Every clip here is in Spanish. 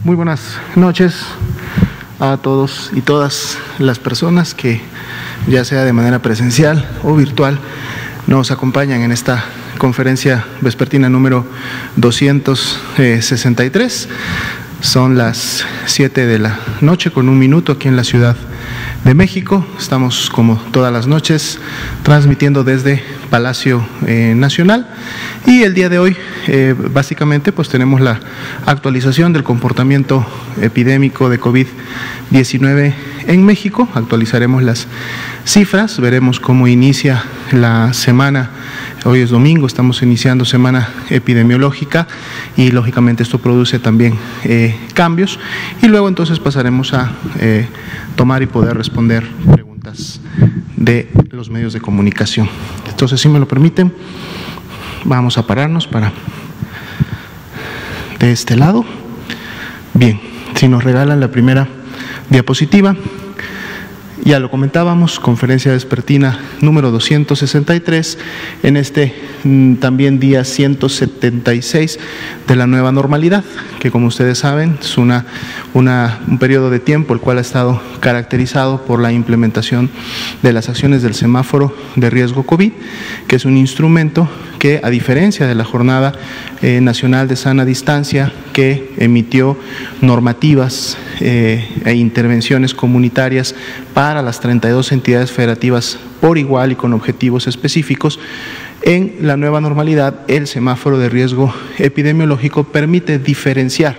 Muy buenas noches a todos y todas las personas que, ya sea de manera presencial o virtual, nos acompañan en esta conferencia vespertina número 263. Son las 7 de la noche con 1 minuto aquí en la Ciudad de México. Estamos, como todas las noches, transmitiendo desde Palacio Nacional, y el día de hoy básicamente pues tenemos la actualización del comportamiento epidémico de COVID-19 en México. Actualizaremos las cifras, veremos cómo inicia la semana. Hoy es domingo, estamos iniciando semana epidemiológica y lógicamente esto produce también cambios, y luego entonces pasaremos a tomar y poder responder preguntas de los medios de comunicación. Entonces, si me lo permiten, vamos a pararnos de este lado. Bien, si nos regalan la primera diapositiva. Ya lo comentábamos, conferencia vespertina número 263, en este también día 176 de la nueva normalidad, que como ustedes saben es un periodo de tiempo el cual ha estado caracterizado por la implementación de las acciones del semáforo de riesgo COVID, que es un instrumento que, a diferencia de la Jornada Nacional de Sana Distancia, que emitió normativas e intervenciones comunitarias para las 32 entidades federativas por igual y con objetivos específicos, en la nueva normalidad el semáforo de riesgo epidemiológico permite diferenciar,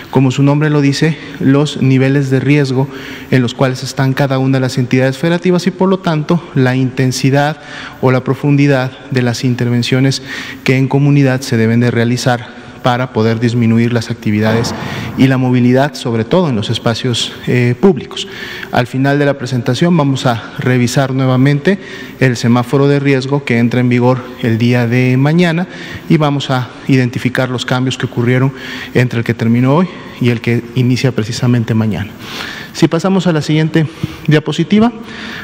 como su nombre lo dice, los niveles de riesgo en los cuales están cada una de las entidades federativas, y por lo tanto la intensidad o la profundidad de las intervenciones que en comunidad se deben de realizar para poder disminuir las actividades y la movilidad, sobre todo en los espacios públicos. Al final de la presentación vamos a revisar nuevamente el semáforo de riesgo que entra en vigor el día de mañana, y vamos a identificar los cambios que ocurrieron entre el que terminó hoy y el que inicia precisamente mañana. Si pasamos a la siguiente diapositiva,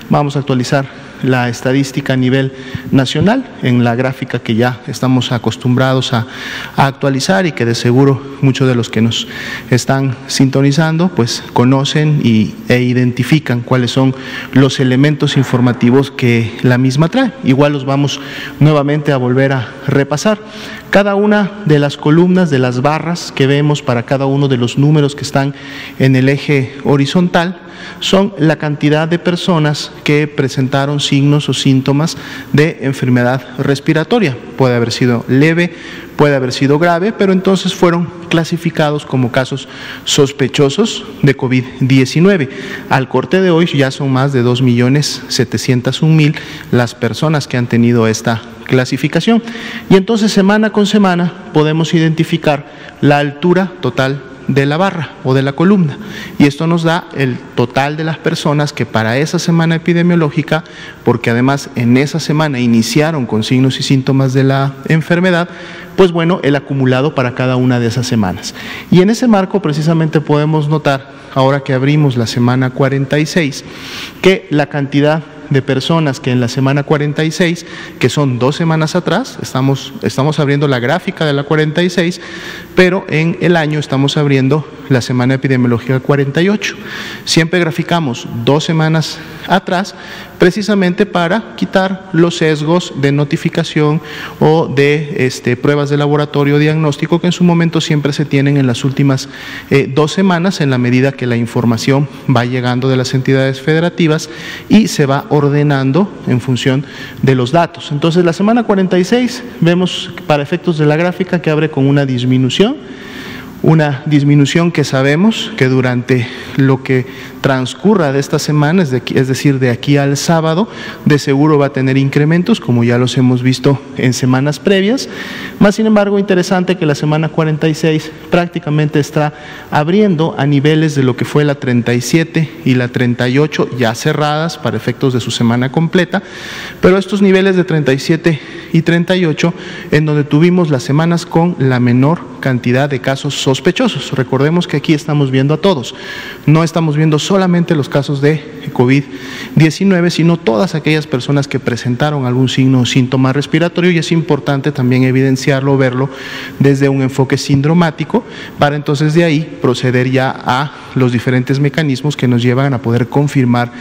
vamos a actualizar la estadística a nivel nacional en la gráfica que ya estamos acostumbrados a actualizar, y que de seguro muchos de los que nos están sintonizando pues conocen e identifican cuáles son los elementos informativos que la misma trae. Igual los vamos nuevamente a volver a repasar. Cada una de las columnas, de las barras que vemos para cada uno de los números que están en el eje horizontal, son la cantidad de personas que presentaron signos o síntomas de enfermedad respiratoria. Puede haber sido leve, puede haber sido grave, pero entonces fueron clasificados como casos sospechosos de COVID-19. Al corte de hoy ya son más de 2.701.000 las personas que han tenido esta clasificación, y entonces semana con semana podemos identificar la altura total de la barra o de la columna, y esto nos da el total de las personas que para esa semana epidemiológica, porque además en esa semana iniciaron con signos y síntomas de la enfermedad, pues bueno, el acumulado para cada una de esas semanas. Y en ese marco precisamente podemos notar, ahora que abrimos la semana 46, que la cantidad de personas que en la semana 46, que son 2 semanas atrás, estamos abriendo la gráfica de la 46, pero en el año estamos abriendo la semana epidemiológica 48. Siempre graficamos 2 semanas atrás, precisamente para quitar los sesgos de notificación o de pruebas de laboratorio diagnóstico que en su momento siempre se tienen en las últimas 2 semanas, en la medida que la información va llegando de las entidades federativas y se va ordenando en función de los datos. Entonces, la semana 46 vemos, para efectos de la gráfica, que abre con una disminución que sabemos que durante lo que transcurra de esta semana, es decir, de aquí al sábado, de seguro va a tener incrementos, como ya los hemos visto en semanas previas. Más sin embargo, interesante que la semana 46 prácticamente está abriendo a niveles de lo que fue la 37 y la 38, ya cerradas para efectos de su semana completa, pero estos niveles de 37 y 38, en donde tuvimos las semanas con la menor cantidad de casos sospechosos sospechosos. Recordemos que aquí estamos viendo a todos, no estamos viendo solamente los casos de COVID-19, sino todas aquellas personas que presentaron algún signo o síntoma respiratorio, y es importante también evidenciarlo, verlo desde un enfoque sindromático, para entonces de ahí proceder ya a los diferentes mecanismos que nos llevan a poder confirmar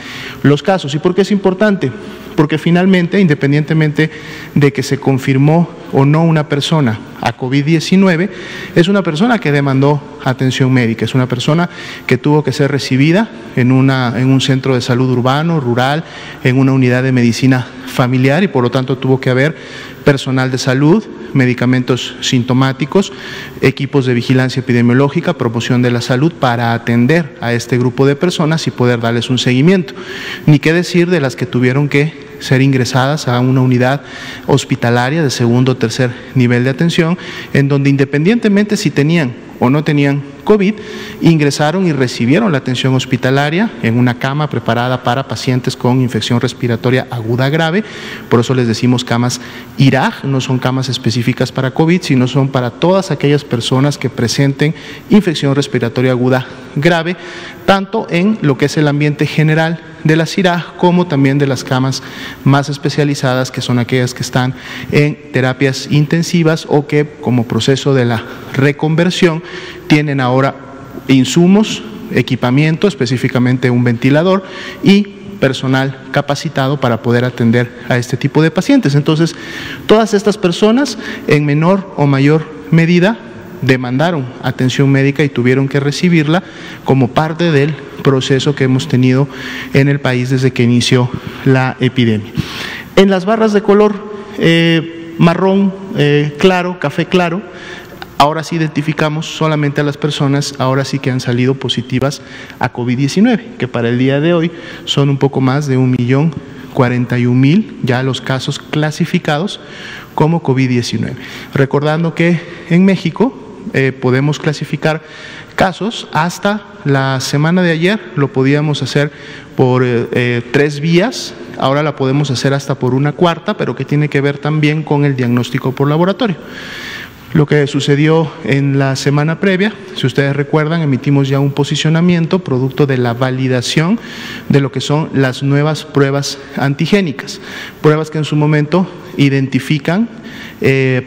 los casos. ¿Y por qué es importante? Porque finalmente, independientemente de que se confirmó o no una persona a COVID-19, es una persona que demandó atención médica, es una persona que tuvo que ser recibida en un centro de salud urbano, rural, en una unidad de medicina familiar, y por lo tanto tuvo que haber personal de salud, medicamentos sintomáticos, equipos de vigilancia epidemiológica, promoción de la salud para atender a este grupo de personas y poder darles un seguimiento. Ni qué decir de las que tuvieron que ser ingresadas a una unidad hospitalaria de segundo o tercer nivel de atención, en donde independientemente si tenían o no tenían COVID, ingresaron y recibieron la atención hospitalaria en una cama preparada para pacientes con infección respiratoria aguda grave. Por eso les decimos camas IRAG, no son camas específicas para COVID, sino son para todas aquellas personas que presenten infección respiratoria aguda grave, tanto en lo que es el ambiente general de las IRAG como también de las camas más especializadas, que son aquellas que están en terapias intensivas o que como proceso de la reconversión tienen ahora insumos, equipamiento, específicamente un ventilador y personal capacitado para poder atender a este tipo de pacientes. Entonces, todas estas personas en menor o mayor medida demandaron atención médica y tuvieron que recibirla como parte del proceso que hemos tenido en el país desde que inició la epidemia. En las barras de color marrón claro, café claro, ahora sí identificamos solamente a las personas, ahora sí que han salido positivas a COVID-19, que para el día de hoy son un poco más de 1.041.000 ya los casos clasificados como COVID-19. Recordando que en México podemos clasificar casos hasta la semana de ayer, lo podíamos hacer por 3 vías, ahora la podemos hacer hasta por una cuarta, pero que tiene que ver también con el diagnóstico por laboratorio. Lo que sucedió en la semana previa, si ustedes recuerdan, emitimos ya un posicionamiento producto de la validación de lo que son las nuevas pruebas antigénicas, pruebas que en su momento identifican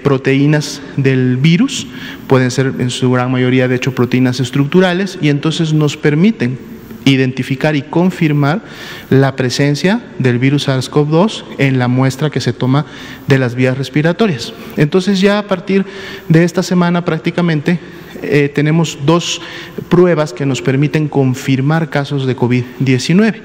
proteínas del virus, pueden ser en su gran mayoría de hecho proteínas estructurales, y entonces nos permiten identificar y confirmar la presencia del virus SARS-CoV-2 en la muestra que se toma de las vías respiratorias. Entonces ya a partir de esta semana prácticamente tenemos 2 pruebas que nos permiten confirmar casos de COVID-19.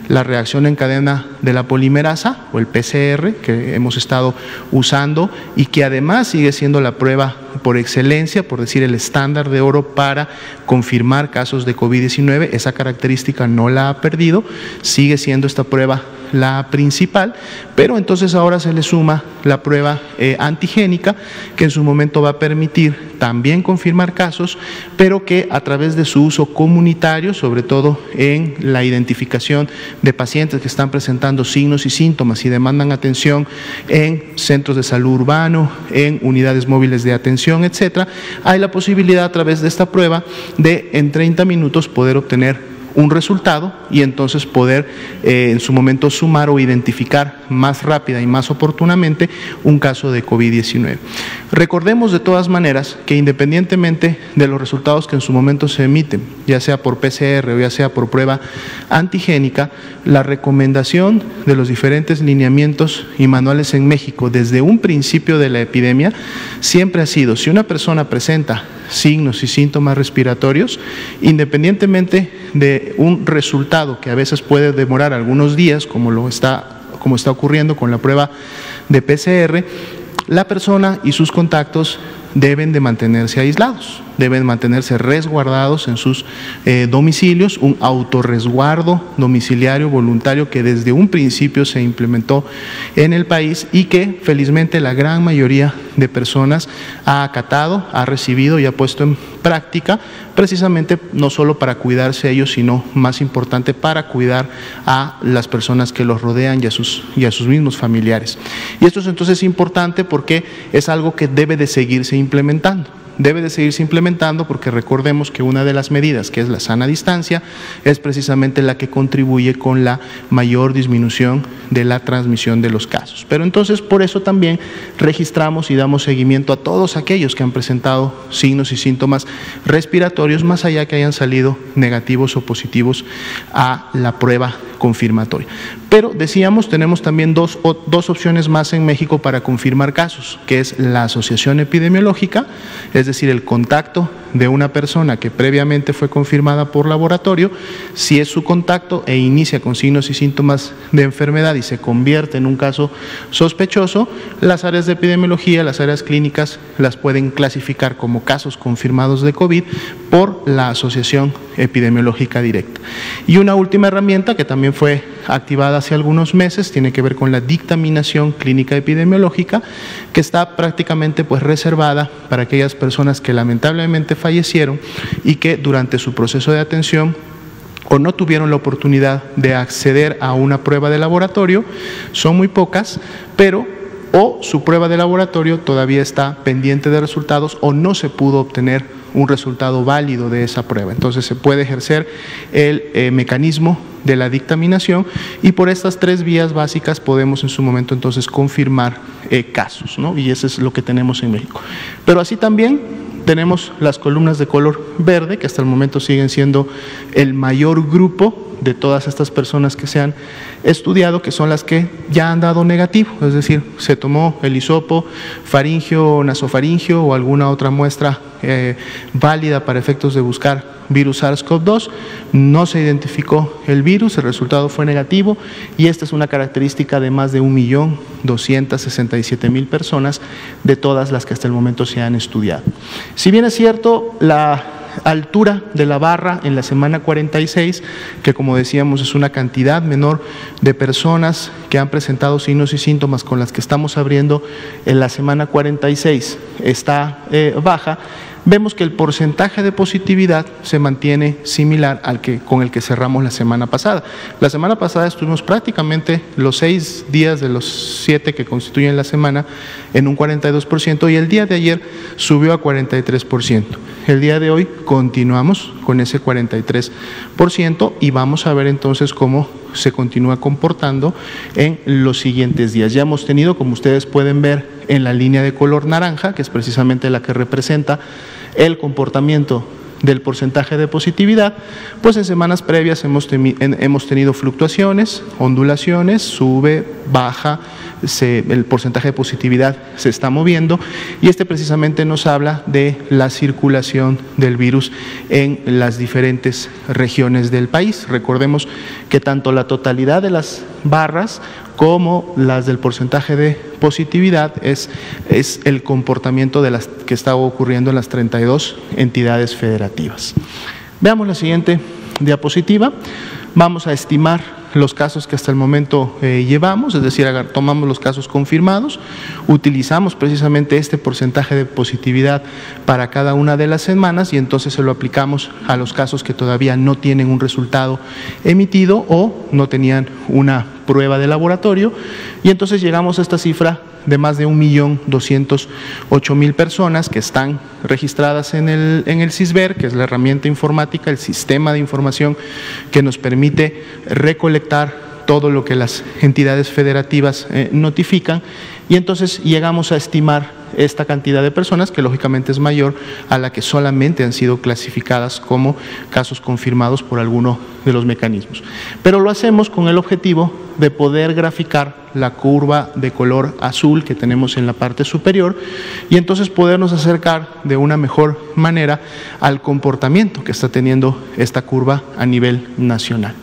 La reacción en cadena de la polimerasa o el PCR que hemos estado usando y que además sigue siendo la prueba por excelencia, por decir el estándar de oro para confirmar casos de COVID-19, esa característica no la ha perdido, sigue siendo esta prueba la principal, pero entonces ahora se le suma la prueba antigénica, que en su momento va a permitir también confirmar casos, pero que a través de su uso comunitario, sobre todo en la identificación de pacientes que están presentando signos y síntomas y demandan atención en centros de salud urbano, en unidades móviles de atención, etcétera, hay la posibilidad a través de esta prueba de en 30 minutos poder obtener un resultado y entonces poder en su momento sumar o identificar más rápida y más oportunamente un caso de COVID-19. Recordemos de todas maneras que independientemente de los resultados que en su momento se emiten, ya sea por PCR o ya sea por prueba antigénica, la recomendación de los diferentes lineamientos y manuales en México desde un principio de la epidemia siempre ha sido: si una persona presenta signos y síntomas respiratorios, independientemente de un resultado que a veces puede demorar algunos días, como está ocurriendo con la prueba de PCR, la persona y sus contactos deben de mantenerse aislados, deben mantenerse resguardados en sus domicilios, un autorresguardo domiciliario voluntario que desde un principio se implementó en el país y que felizmente la gran mayoría de personas ha acatado, ha recibido y ha puesto en práctica, precisamente no solo para cuidarse ellos, sino más importante para cuidar a las personas que los rodean y a sus mismos familiares. Y esto es entonces importante porque es algo que debe de seguirse implementando. debe de seguirse implementando porque recordemos que una de las medidas, que es la sana distancia, es precisamente la que contribuye con la mayor disminución de la transmisión de los casos. Pero entonces por eso también registramos y damos seguimiento a todos aquellos que han presentado signos y síntomas respiratorios, más allá que hayan salido negativos o positivos a la prueba confirmatoria. Pero decíamos, tenemos también dos opciones más en México para confirmar casos, que es la asociación epidemiológica, es decir, el contacto de una persona que previamente fue confirmada por laboratorio. Si es su contacto e inicia con signos y síntomas de enfermedad y se convierte en un caso sospechoso, las áreas de epidemiología, las áreas clínicas las pueden clasificar como casos confirmados de COVID por la asociación epidemiológica directa. Y una última herramienta que también fue activada hace algunos meses tiene que ver con la dictaminación clínica epidemiológica, que está prácticamente reservada para aquellas personas que lamentablemente fallecieron y que durante su proceso de atención o no tuvieron la oportunidad de acceder a una prueba de laboratorio, son muy pocas, pero o su prueba de laboratorio todavía está pendiente de resultados o no se pudo obtener un resultado válido de esa prueba. Entonces se puede ejercer el mecanismo de la dictaminación y por estas tres vías básicas podemos en su momento entonces confirmar casos, ¿no? Y eso es lo que tenemos en México. Pero así también tenemos las columnas de color verde, que hasta el momento siguen siendo el mayor grupo de todas estas personas que se han estudiado, que son las que ya han dado negativo, es decir, se tomó el hisopo faríngeo, nasofaríngeo o alguna otra muestra válida para efectos de buscar virus SARS-CoV-2, no se identificó el virus, el resultado fue negativo y esta es una característica de más de 1.267.000 personas de todas las que hasta el momento se han estudiado. Si bien es cierto, la altura de la barra en la semana 46, que como decíamos es una cantidad menor de personas que han presentado signos y síntomas con las que estamos abriendo en la semana 46, está baja, vemos que el porcentaje de positividad se mantiene similar al con el que cerramos la semana pasada. La semana pasada estuvimos prácticamente los 6 días de los 7 que constituyen la semana en un 42% y el día de ayer subió a 43%. El día de hoy continuamos con ese 43% y vamos a ver entonces cómo se continúa comportando en los siguientes días. Ya hemos tenido, como ustedes pueden ver en la línea de color naranja, que es precisamente la que representa el comportamiento del porcentaje de positividad, pues en semanas previas hemos tenido fluctuaciones, ondulaciones, sube, baja, el porcentaje de positividad se está moviendo y este precisamente nos habla de la circulación del virus en las diferentes regiones del país. Recordemos que tanto la totalidad de las barras como las del porcentaje de positividad es el comportamiento de las que está ocurriendo en las 32 entidades federativas. Veamos la siguiente diapositiva. Vamos a estimar los casos que hasta el momento llevamos, es decir, tomamos los casos confirmados, utilizamos precisamente este porcentaje de positividad para cada una de las semanas y entonces se lo aplicamos a los casos que todavía no tienen un resultado emitido o no tenían una prueba de laboratorio y entonces llegamos a esta cifra de más de 1.208.000 personas que están registradas en el CISBER, que es la herramienta informática, el sistema de información que nos permite recolectar todo lo que las entidades federativas notifican y entonces llegamos a estimar esta cantidad de personas que lógicamente es mayor a la que solamente han sido clasificadas como casos confirmados por alguno de los mecanismos. Pero lo hacemos con el objetivo de poder graficar la curva de color azul que tenemos en la parte superior y entonces podernos acercar de una mejor manera al comportamiento que está teniendo esta curva a nivel nacional.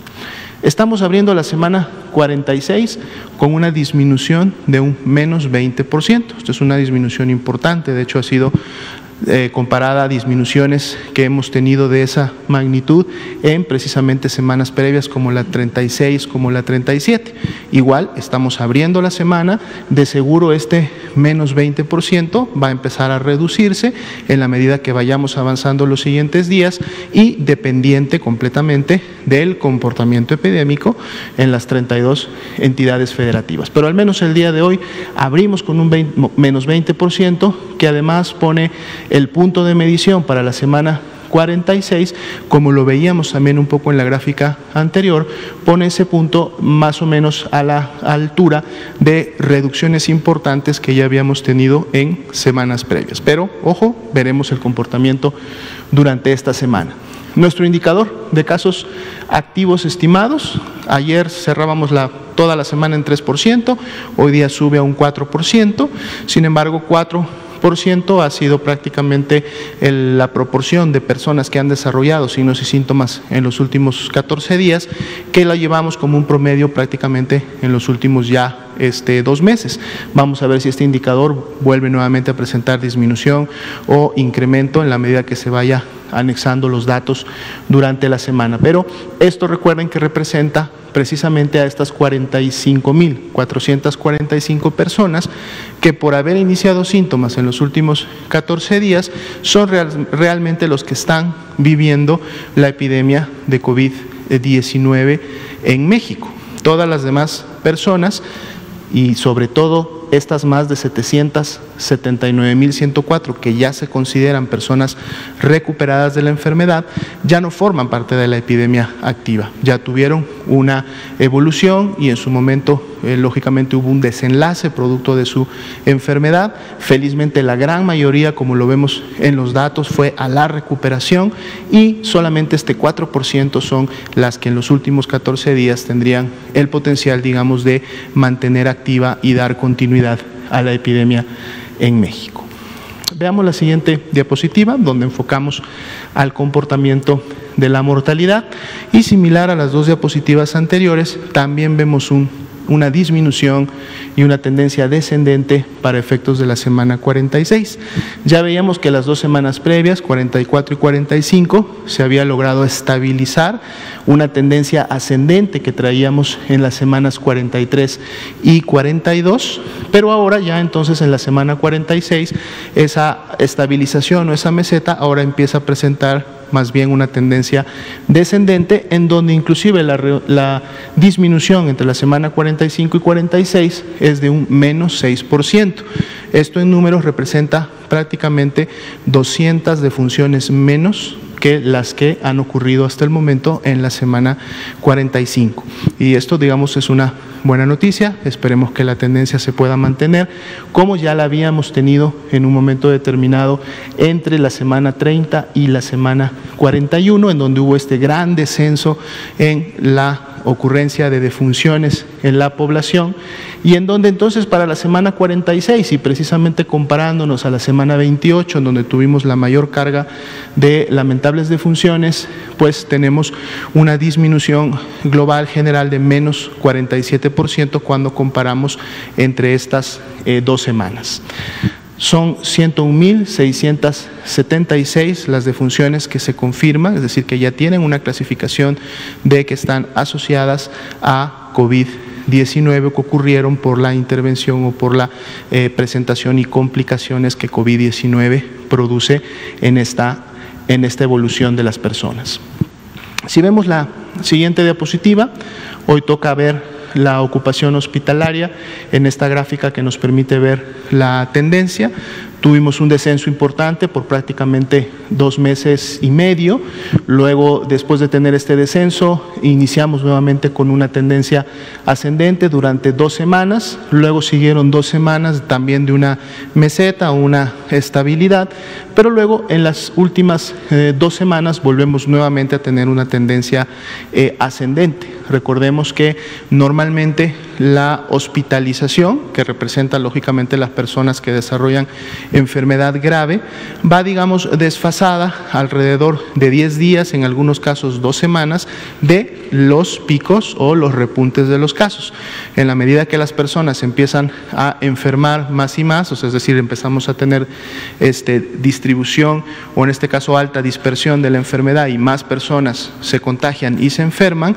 Estamos abriendo la semana 46 con una disminución de un menos 20%. Esto es una disminución importante, de hecho ha sido comparada a disminuciones que hemos tenido de esa magnitud en precisamente semanas previas como la 36, como la 37. Igual estamos abriendo la semana, de seguro este menos 20% va a empezar a reducirse en la medida que vayamos avanzando los siguientes días y dependiente completamente del comportamiento epidémico en las 32 entidades federativas. Pero al menos el día de hoy abrimos con un menos 20% que además pone El punto de medición para la semana 46, como lo veíamos también un poco en la gráfica anterior, pone ese punto más o menos a la altura de reducciones importantes que ya habíamos tenido en semanas previas. Pero, ojo, veremos el comportamiento durante esta semana. Nuestro indicador de casos activos estimados, ayer cerrábamos toda la semana en 3%, hoy día sube a un 4%, sin embargo 4% ha sido prácticamente la proporción de personas que han desarrollado signos y síntomas en los últimos 14 días, que la llevamos como un promedio prácticamente en los últimos ya 2 meses. Vamos a ver si este indicador vuelve nuevamente a presentar disminución o incremento en la medida que se vaya anexando los datos durante la semana. Pero esto recuerden que representa precisamente a estas 45.445 personas que por haber iniciado síntomas en los últimos 14 días son realmente los que están viviendo la epidemia de COVID-19 en México. Todas las demás personas, y sobre todo estas más de 779.104 que ya se consideran personas recuperadas de la enfermedad, ya no forman parte de la epidemia activa, ya tuvieron una evolución y en su momento lógicamente hubo un desenlace producto de su enfermedad. Felizmente la gran mayoría, como lo vemos en los datos, fue a la recuperación y solamente este 4% son las que en los últimos 14 días tendrían el potencial, digamos, de mantener activa y dar continuidad a la epidemia en México. Veamos la siguiente diapositiva, donde enfocamos al comportamiento de la mortalidad y similar a las 2 diapositivas anteriores, también vemos una disminución y una tendencia descendente para efectos de la semana 46. Ya veíamos que las 2 semanas previas, 44 y 45, se había logrado estabilizar una tendencia ascendente que traíamos en las semanas 43 y 42, pero ahora ya entonces en la semana 46 esa estabilización o esa meseta ahora empieza a presentar más bien una tendencia descendente, en donde inclusive la disminución entre la semana 45 y 46 es de un menos 6%. Esto en números representa prácticamente 200 defunciones menos que las que han ocurrido hasta el momento en la semana 45. Y esto, digamos, es una buena noticia. Esperemos que la tendencia se pueda mantener, como ya la habíamos tenido en un momento determinado entre la semana 30 y la semana 41, en donde hubo este gran descenso en la ocurrencia de defunciones en la población, y en donde entonces para la semana 46, y precisamente comparándonos a la semana 28, en donde tuvimos la mayor carga de lamentables defunciones, pues tenemos una disminución global general de menos 47% cuando comparamos entre estas 2 semanas. Son 101.676 las defunciones que se confirman, es decir, que ya tienen una clasificación de que están asociadas a COVID-19 que ocurrieron por la intervención o por la presentación y complicaciones que COVID-19 produce en esta evolución de las personas. Si vemos la siguiente diapositiva, hoy toca ver la ocupación hospitalaria en esta gráfica que nos permite ver la tendencia. Tuvimos un descenso importante por prácticamente 2 meses y medio. Luego, después de tener este descenso, iniciamos nuevamente con una tendencia ascendente durante 2 semanas. Luego siguieron 2 semanas también de una meseta o una estabilidad. Pero luego, en las últimas 2 semanas, volvemos nuevamente a tener una tendencia ascendente. Recordemos que normalmente la hospitalización, que representa lógicamente las personas que desarrollan enfermedad grave, va, digamos, desfasada alrededor de 10 días, en algunos casos 2 semanas, de los picos o los repuntes de los casos. En la medida que las personas empiezan a enfermar más y más, o sea, es decir, empezamos a tener distribución o en este caso alta dispersión de la enfermedad y más personas se contagian y se enferman,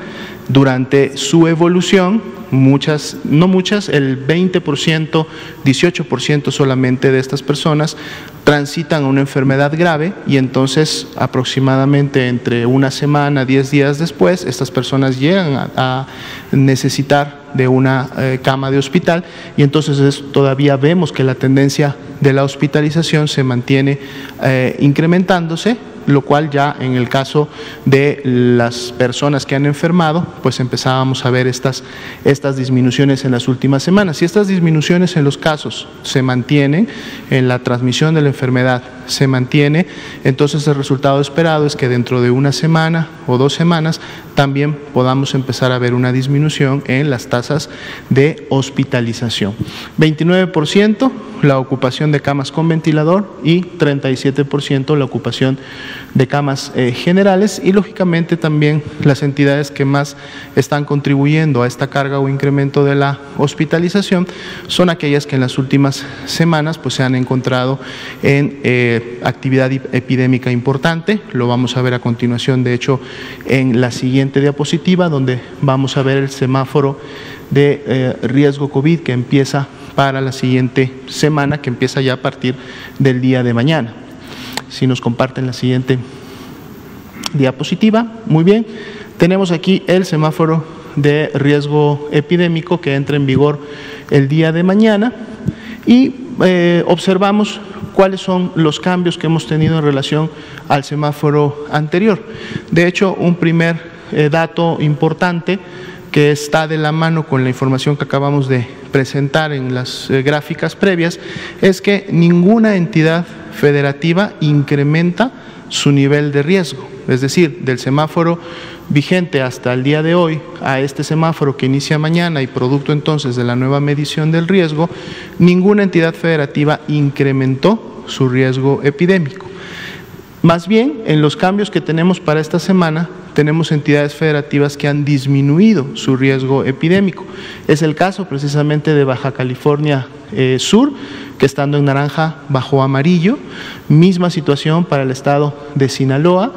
durante su evolución muchas, no muchas, el 20%, 18% solamente de estas personas transitan a una enfermedad grave y entonces aproximadamente entre una semana, 10 días después, estas personas llegan a necesitar de una cama de hospital y entonces todavía vemos que la tendencia de la hospitalización se mantiene incrementándose, lo cual ya en el caso de las personas que han enfermado, pues empezábamos a ver estas disminuciones en las últimas semanas. Si estas disminuciones en los casos se mantienen, en la transmisión de la enfermedad se mantiene, entonces el resultado esperado es que dentro de una semana o 2 semanas también podamos empezar a ver una disminución en las tasas de hospitalización. 29% la ocupación de camas con ventilador y 37% la ocupación de camas generales, y lógicamente también las entidades que más están contribuyendo a esta carga o incremento de la hospitalización son aquellas que en las últimas semanas pues se han encontrado en actividad epidémica importante. Lo vamos a ver a continuación, de hecho, en la siguiente diapositiva, donde vamos a ver el semáforo de riesgo COVID que empieza para la siguiente semana, que empieza ya a partir del día de mañana. Si nos comparten la siguiente diapositiva, muy bien. Tenemos aquí el semáforo de riesgo epidémico que entra en vigor el día de mañana y observamos cuáles son los cambios que hemos tenido en relación al semáforo anterior. De hecho, un primer dato importante que está de la mano con la información que acabamos de presentar en las gráficas previas es que ninguna entidad federativa incrementa su nivel de riesgo. Es decir, del semáforo vigente hasta el día de hoy a este semáforo que inicia mañana y producto entonces de la nueva medición del riesgo, ninguna entidad federativa incrementó su riesgo epidémico. Más bien, en los cambios que tenemos para esta semana, tenemos entidades federativas que han disminuido su riesgo epidémico. Es el caso precisamente de Baja California Sur, que estando en naranja bajó a amarillo. Misma situación para el estado de Sinaloa,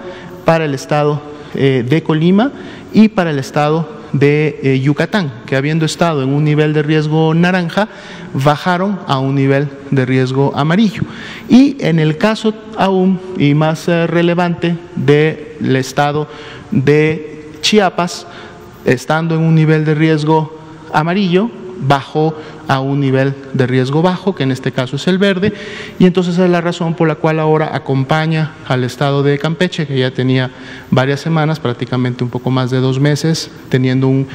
para el estado de Colima y para el estado de Yucatán, que habiendo estado en un nivel de riesgo naranja, bajaron a un nivel de riesgo amarillo. Y en el caso aún y más relevante del estado de Chiapas, estando en un nivel de riesgo amarillo, bajó a un nivel de riesgo bajo, que en este caso es el verde, y entonces es la razón por la cual ahora acompaña al estado de Campeche, que ya tenía varias semanas, prácticamente un poco más de 2 meses, teniendo un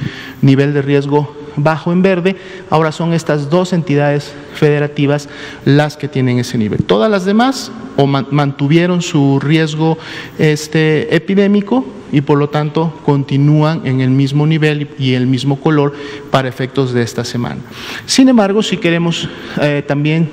nivel de riesgo bajo en verde. Ahora son estas 2 entidades federativas las que tienen ese nivel. Todas las demás o mantuvieron su riesgo epidémico y por lo tanto continúan en el mismo nivel y el mismo color para efectos de esta semana. Sin embargo, si queremos también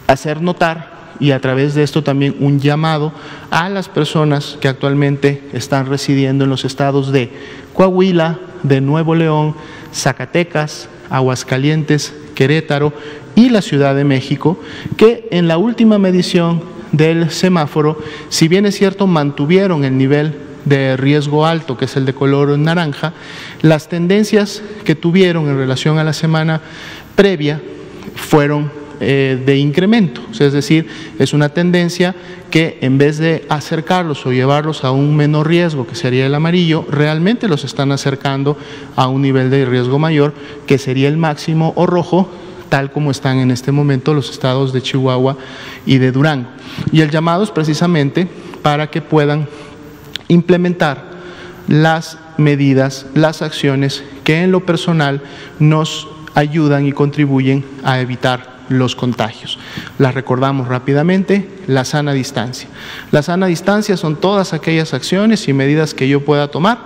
hacer notar, y a través de esto también un llamado a las personas que actualmente están residiendo en los estados de Coahuila, de Nuevo León, Zacatecas, Aguascalientes, Querétaro y la Ciudad de México, que en la última medición del semáforo, si bien es cierto, mantuvieron el nivel de riesgo alto, que es el de color naranja, las tendencias que tuvieron en relación a la semana previa fueron de incremento, es decir, es una tendencia que en vez de acercarlos o llevarlos a un menor riesgo, que sería el amarillo, realmente los están acercando a un nivel de riesgo mayor, que sería el máximo o rojo, tal como están en este momento los estados de Chihuahua y de Durango. Y el llamado es precisamente para que puedan implementar las medidas, las acciones que en lo personal nos ayudan y contribuyen a evitar los contagios. Las recordamos rápidamente: la sana distancia. La sana distancia son todas aquellas acciones y medidas que yo pueda tomar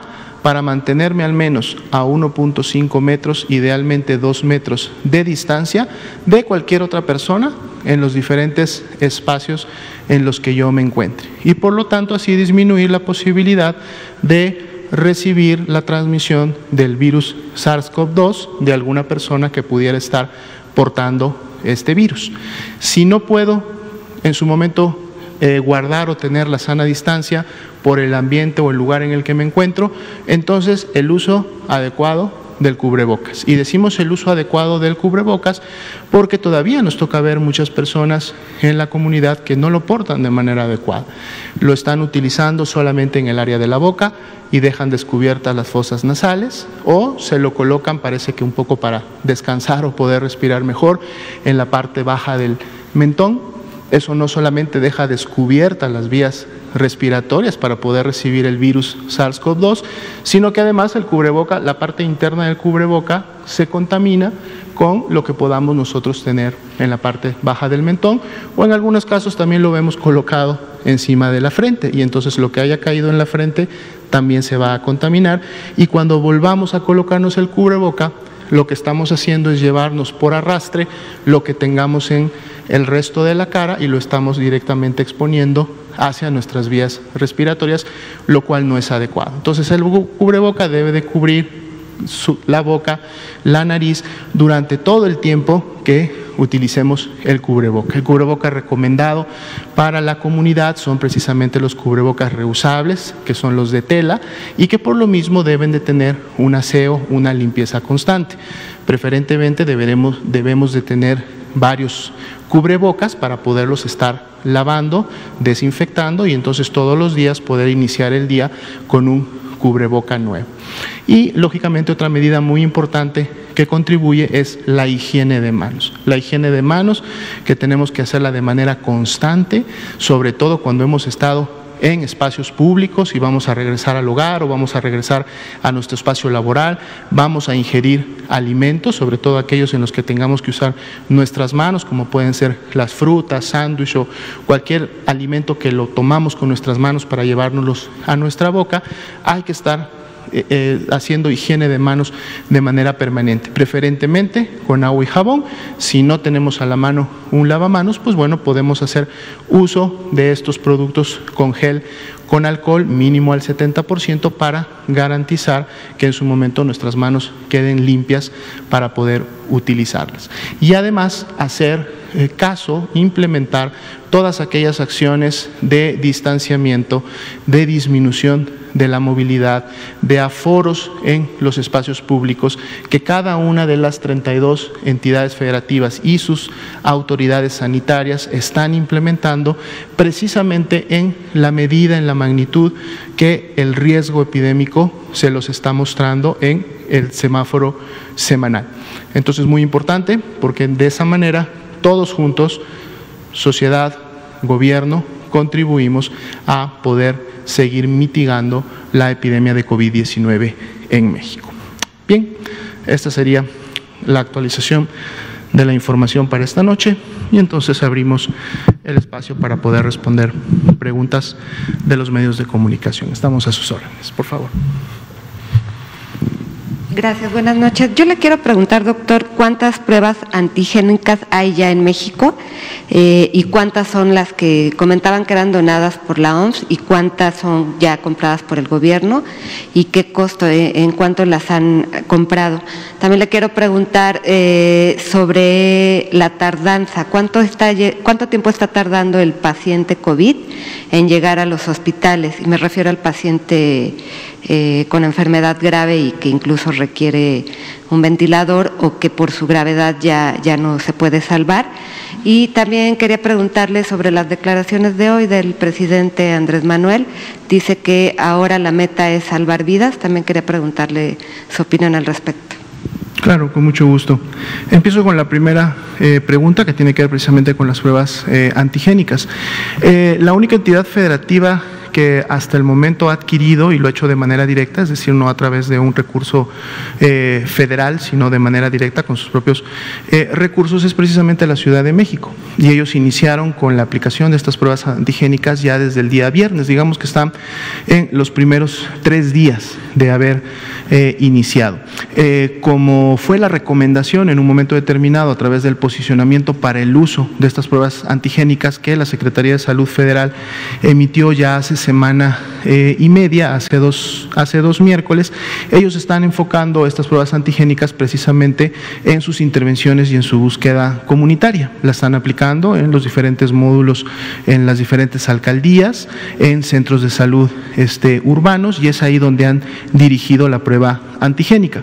para mantenerme al menos a 1.5 metros, idealmente 2 metros de distancia de cualquier otra persona en los diferentes espacios en los que yo me encuentre. Y por lo tanto así disminuir la posibilidad de recibir la transmisión del virus SARS-CoV-2 de alguna persona que pudiera estar portando este virus. Si no puedo en su momento guardar o tener la sana distancia por el ambiente o el lugar en el que me encuentro, entonces el uso adecuado del cubrebocas. Y decimos el uso adecuado del cubrebocas porque todavía nos toca ver muchas personas en la comunidad que no lo portan de manera adecuada. Lo están utilizando solamente en el área de la boca y dejan descubiertas las fosas nasales, o se lo colocan, parece que un poco para descansar o poder respirar mejor, en la parte baja del mentón. Eso no solamente deja descubiertas las vías respiratorias para poder recibir el virus SARS-CoV-2, sino que además el cubreboca, la parte interna del cubreboca, se contamina con lo que podamos nosotros tener en la parte baja del mentón, o en algunos casos también lo vemos colocado encima de la frente, y entonces lo que haya caído en la frente también se va a contaminar, y cuando volvamos a colocarnos el cubreboca, lo que estamos haciendo es llevarnos por arrastre lo que tengamos en el resto de la cara y lo estamos directamente exponiendo hacia nuestras vías respiratorias, lo cual no es adecuado. Entonces el cubreboca debe de cubrir la boca, la nariz, durante todo el tiempo que utilicemos el cubreboca. El cubreboca recomendado para la comunidad son precisamente los cubrebocas reusables, que son los de tela, y que por lo mismo deben de tener un aseo, una limpieza constante. Preferentemente debemos de tener varios cubrebocas para poderlos estar lavando, desinfectando, y entonces todos los días poder iniciar el día con un cubreboca nuevo. Y lógicamente otra medida muy importante que contribuye es la higiene de manos. La higiene de manos que tenemos que hacerla de manera constante, sobre todo cuando hemos estado en espacios públicos y vamos a regresar al hogar o vamos a regresar a nuestro espacio laboral, vamos a ingerir alimentos, sobre todo aquellos en los que tengamos que usar nuestras manos, como pueden ser las frutas, sándwich o cualquier alimento que lo tomamos con nuestras manos para llevárnoslos a nuestra boca. Hay que estar haciendo higiene de manos de manera permanente, preferentemente con agua y jabón. Si no tenemos a la mano un lavamanos, pues bueno, podemos hacer uso de estos productos con gel con alcohol mínimo al 70% para garantizar que en su momento nuestras manos queden limpias para poder utilizarlas. Y además hacer caso, implementar todas aquellas acciones de distanciamiento, de disminución de la movilidad, de aforos en los espacios públicos, que cada una de las 32 entidades federativas y sus autoridades sanitarias están implementando precisamente en la medida, en la magnitud que el riesgo epidémico se los está mostrando en el semáforo semanal. Entonces, muy importante, porque de esa manera todos juntos, sociedad, gobierno, contribuimos a poder seguir mitigando la epidemia de COVID-19 en México. Bien, esta sería la actualización de la información para esta noche, y entonces abrimos el espacio para poder responder preguntas de los medios de comunicación. Estamos a sus órdenes, por favor. Gracias, buenas noches. Yo le quiero preguntar, doctor, ¿cuántas pruebas antigénicas hay ya en México? ¿Y cuántas son las que comentaban que eran donadas por la OMS? ¿Y cuántas son ya compradas por el gobierno? ¿Y qué costo, en cuánto las han comprado? También le quiero preguntar sobre la tardanza. ¿Cuánto tiempo está tardando el paciente COVID en llegar a los hospitales? Y me refiero al paciente con enfermedad grave y que incluso requiere un ventilador o que por su gravedad ya no se puede salvar. Y también quería preguntarle sobre las declaraciones de hoy del presidente Andrés Manuel. Dice que ahora la meta es salvar vidas. También quería preguntarle su opinión al respecto. Claro, con mucho gusto. Empiezo con la primera pregunta, que tiene que ver precisamente con las pruebas antigénicas. La única entidad federativa que hasta el momento ha adquirido, y lo ha hecho de manera directa, es decir, no a través de un recurso federal, sino de manera directa con sus propios recursos, es precisamente la Ciudad de México. Y ellos iniciaron con la aplicación de estas pruebas antigénicas ya desde el día viernes, digamos que están en los primeros 3 días de haber iniciado. Como fue la recomendación en un momento determinado a través del posicionamiento para el uso de estas pruebas antigénicas que la Secretaría de Salud Federal emitió ya hace semana y media, hace dos miércoles, ellos están enfocando estas pruebas antigénicas precisamente en sus intervenciones y en su búsqueda comunitaria. La están aplicando en los diferentes módulos, en las diferentes alcaldías, en centros de salud urbanos, y es ahí donde han dirigido la prueba antigénica.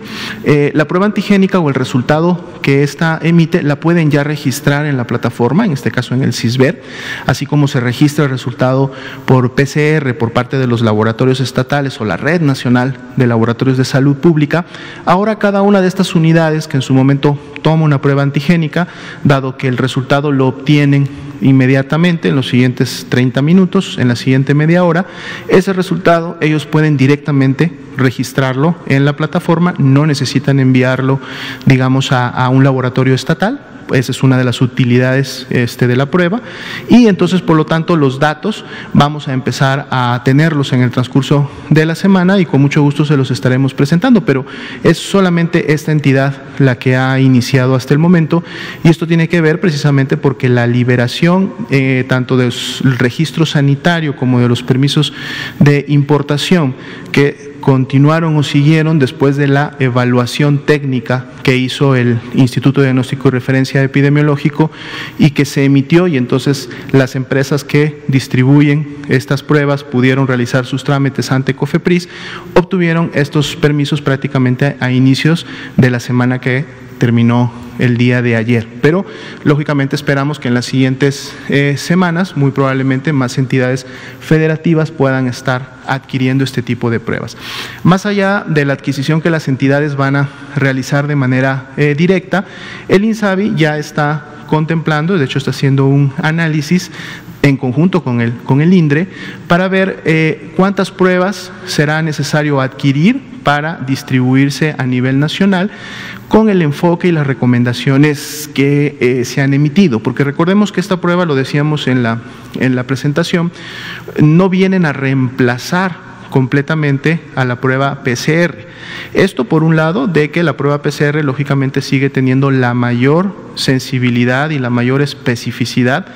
La prueba antigénica o el resultado que ésta emite la pueden ya registrar en la plataforma, en este caso en el CISBER, así como se registra el resultado por PCR por parte de los laboratorios estatales o la Red Nacional de Laboratorios de Salud Pública. Ahora cada una de estas unidades que en su momento toma una prueba antigénica, dado que el resultado lo obtienen inmediatamente en los siguientes 30 minutos, en la siguiente media hora, ese resultado ellos pueden directamente registrarlo en la plataforma, no necesitan enviarlo, digamos, a un laboratorio estatal. Esa es una de las utilidades de la prueba, y entonces por lo tanto los datos vamos a empezar a tenerlos en el transcurso de la semana y con mucho gusto se los estaremos presentando, pero es solamente esta entidad la que ha iniciado hasta el momento, y esto tiene que ver precisamente porque la liberación tanto del registro sanitario como de los permisos de importación que continuaron o siguieron después de la evaluación técnica que hizo el Instituto de Diagnóstico y Referencia Epidemiológico y que se emitió, y entonces las empresas que distribuyen estas pruebas pudieron realizar sus trámites ante COFEPRIS, obtuvieron estos permisos prácticamente a inicios de la semana que terminó el día de ayer, pero lógicamente esperamos que en las siguientes semanas muy probablemente más entidades federativas puedan estar adquiriendo este tipo de pruebas. Más allá de la adquisición que las entidades van a realizar de manera directa, el INSABI ya está contemplando, de hecho está haciendo un análisis en conjunto con el INDRE para ver cuántas pruebas será necesario adquirir para distribuirse a nivel nacional, con el enfoque y las recomendaciones que se han emitido, porque recordemos que esta prueba, lo decíamos en la presentación, no vienen a reemplazar completamente a la prueba PCR. Esto por un lado, de que la prueba PCR lógicamente sigue teniendo la mayor sensibilidad y la mayor especificidad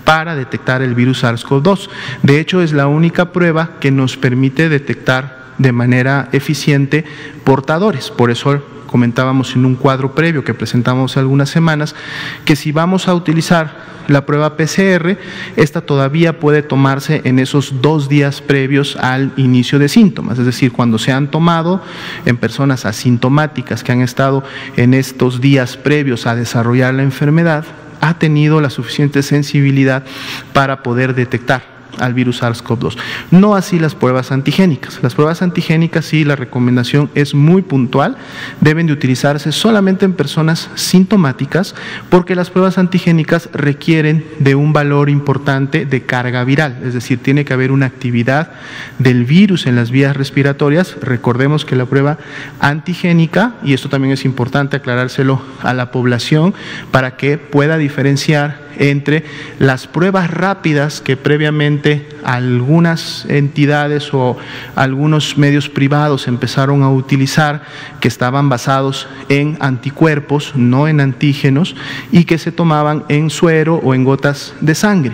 para detectar el virus SARS-CoV-2. De hecho, es la única prueba que nos permite detectar de manera eficiente portadores. Por eso comentábamos en un cuadro previo que presentamos algunas semanas, que si vamos a utilizar la prueba PCR, esta todavía puede tomarse en esos 2 días previos al inicio de síntomas, es decir, cuando se han tomado en personas asintomáticas que han estado en estos días previos a desarrollar la enfermedad, ha tenido la suficiente sensibilidad para poder detectar al virus SARS-CoV-2. No así las pruebas antigénicas. Las pruebas antigénicas, sí, la recomendación es muy puntual, deben de utilizarse solamente en personas sintomáticas, porque las pruebas antigénicas requieren de un valor importante de carga viral, es decir, tiene que haber una actividad del virus en las vías respiratorias. Recordemos que la prueba antigénica, y esto también es importante aclarárselo a la población para que pueda diferenciar entre las pruebas rápidas que previamente algunas entidades o algunos medios privados empezaron a utilizar, que estaban basados en anticuerpos, no en antígenos, y que se tomaban en suero o en gotas de sangre.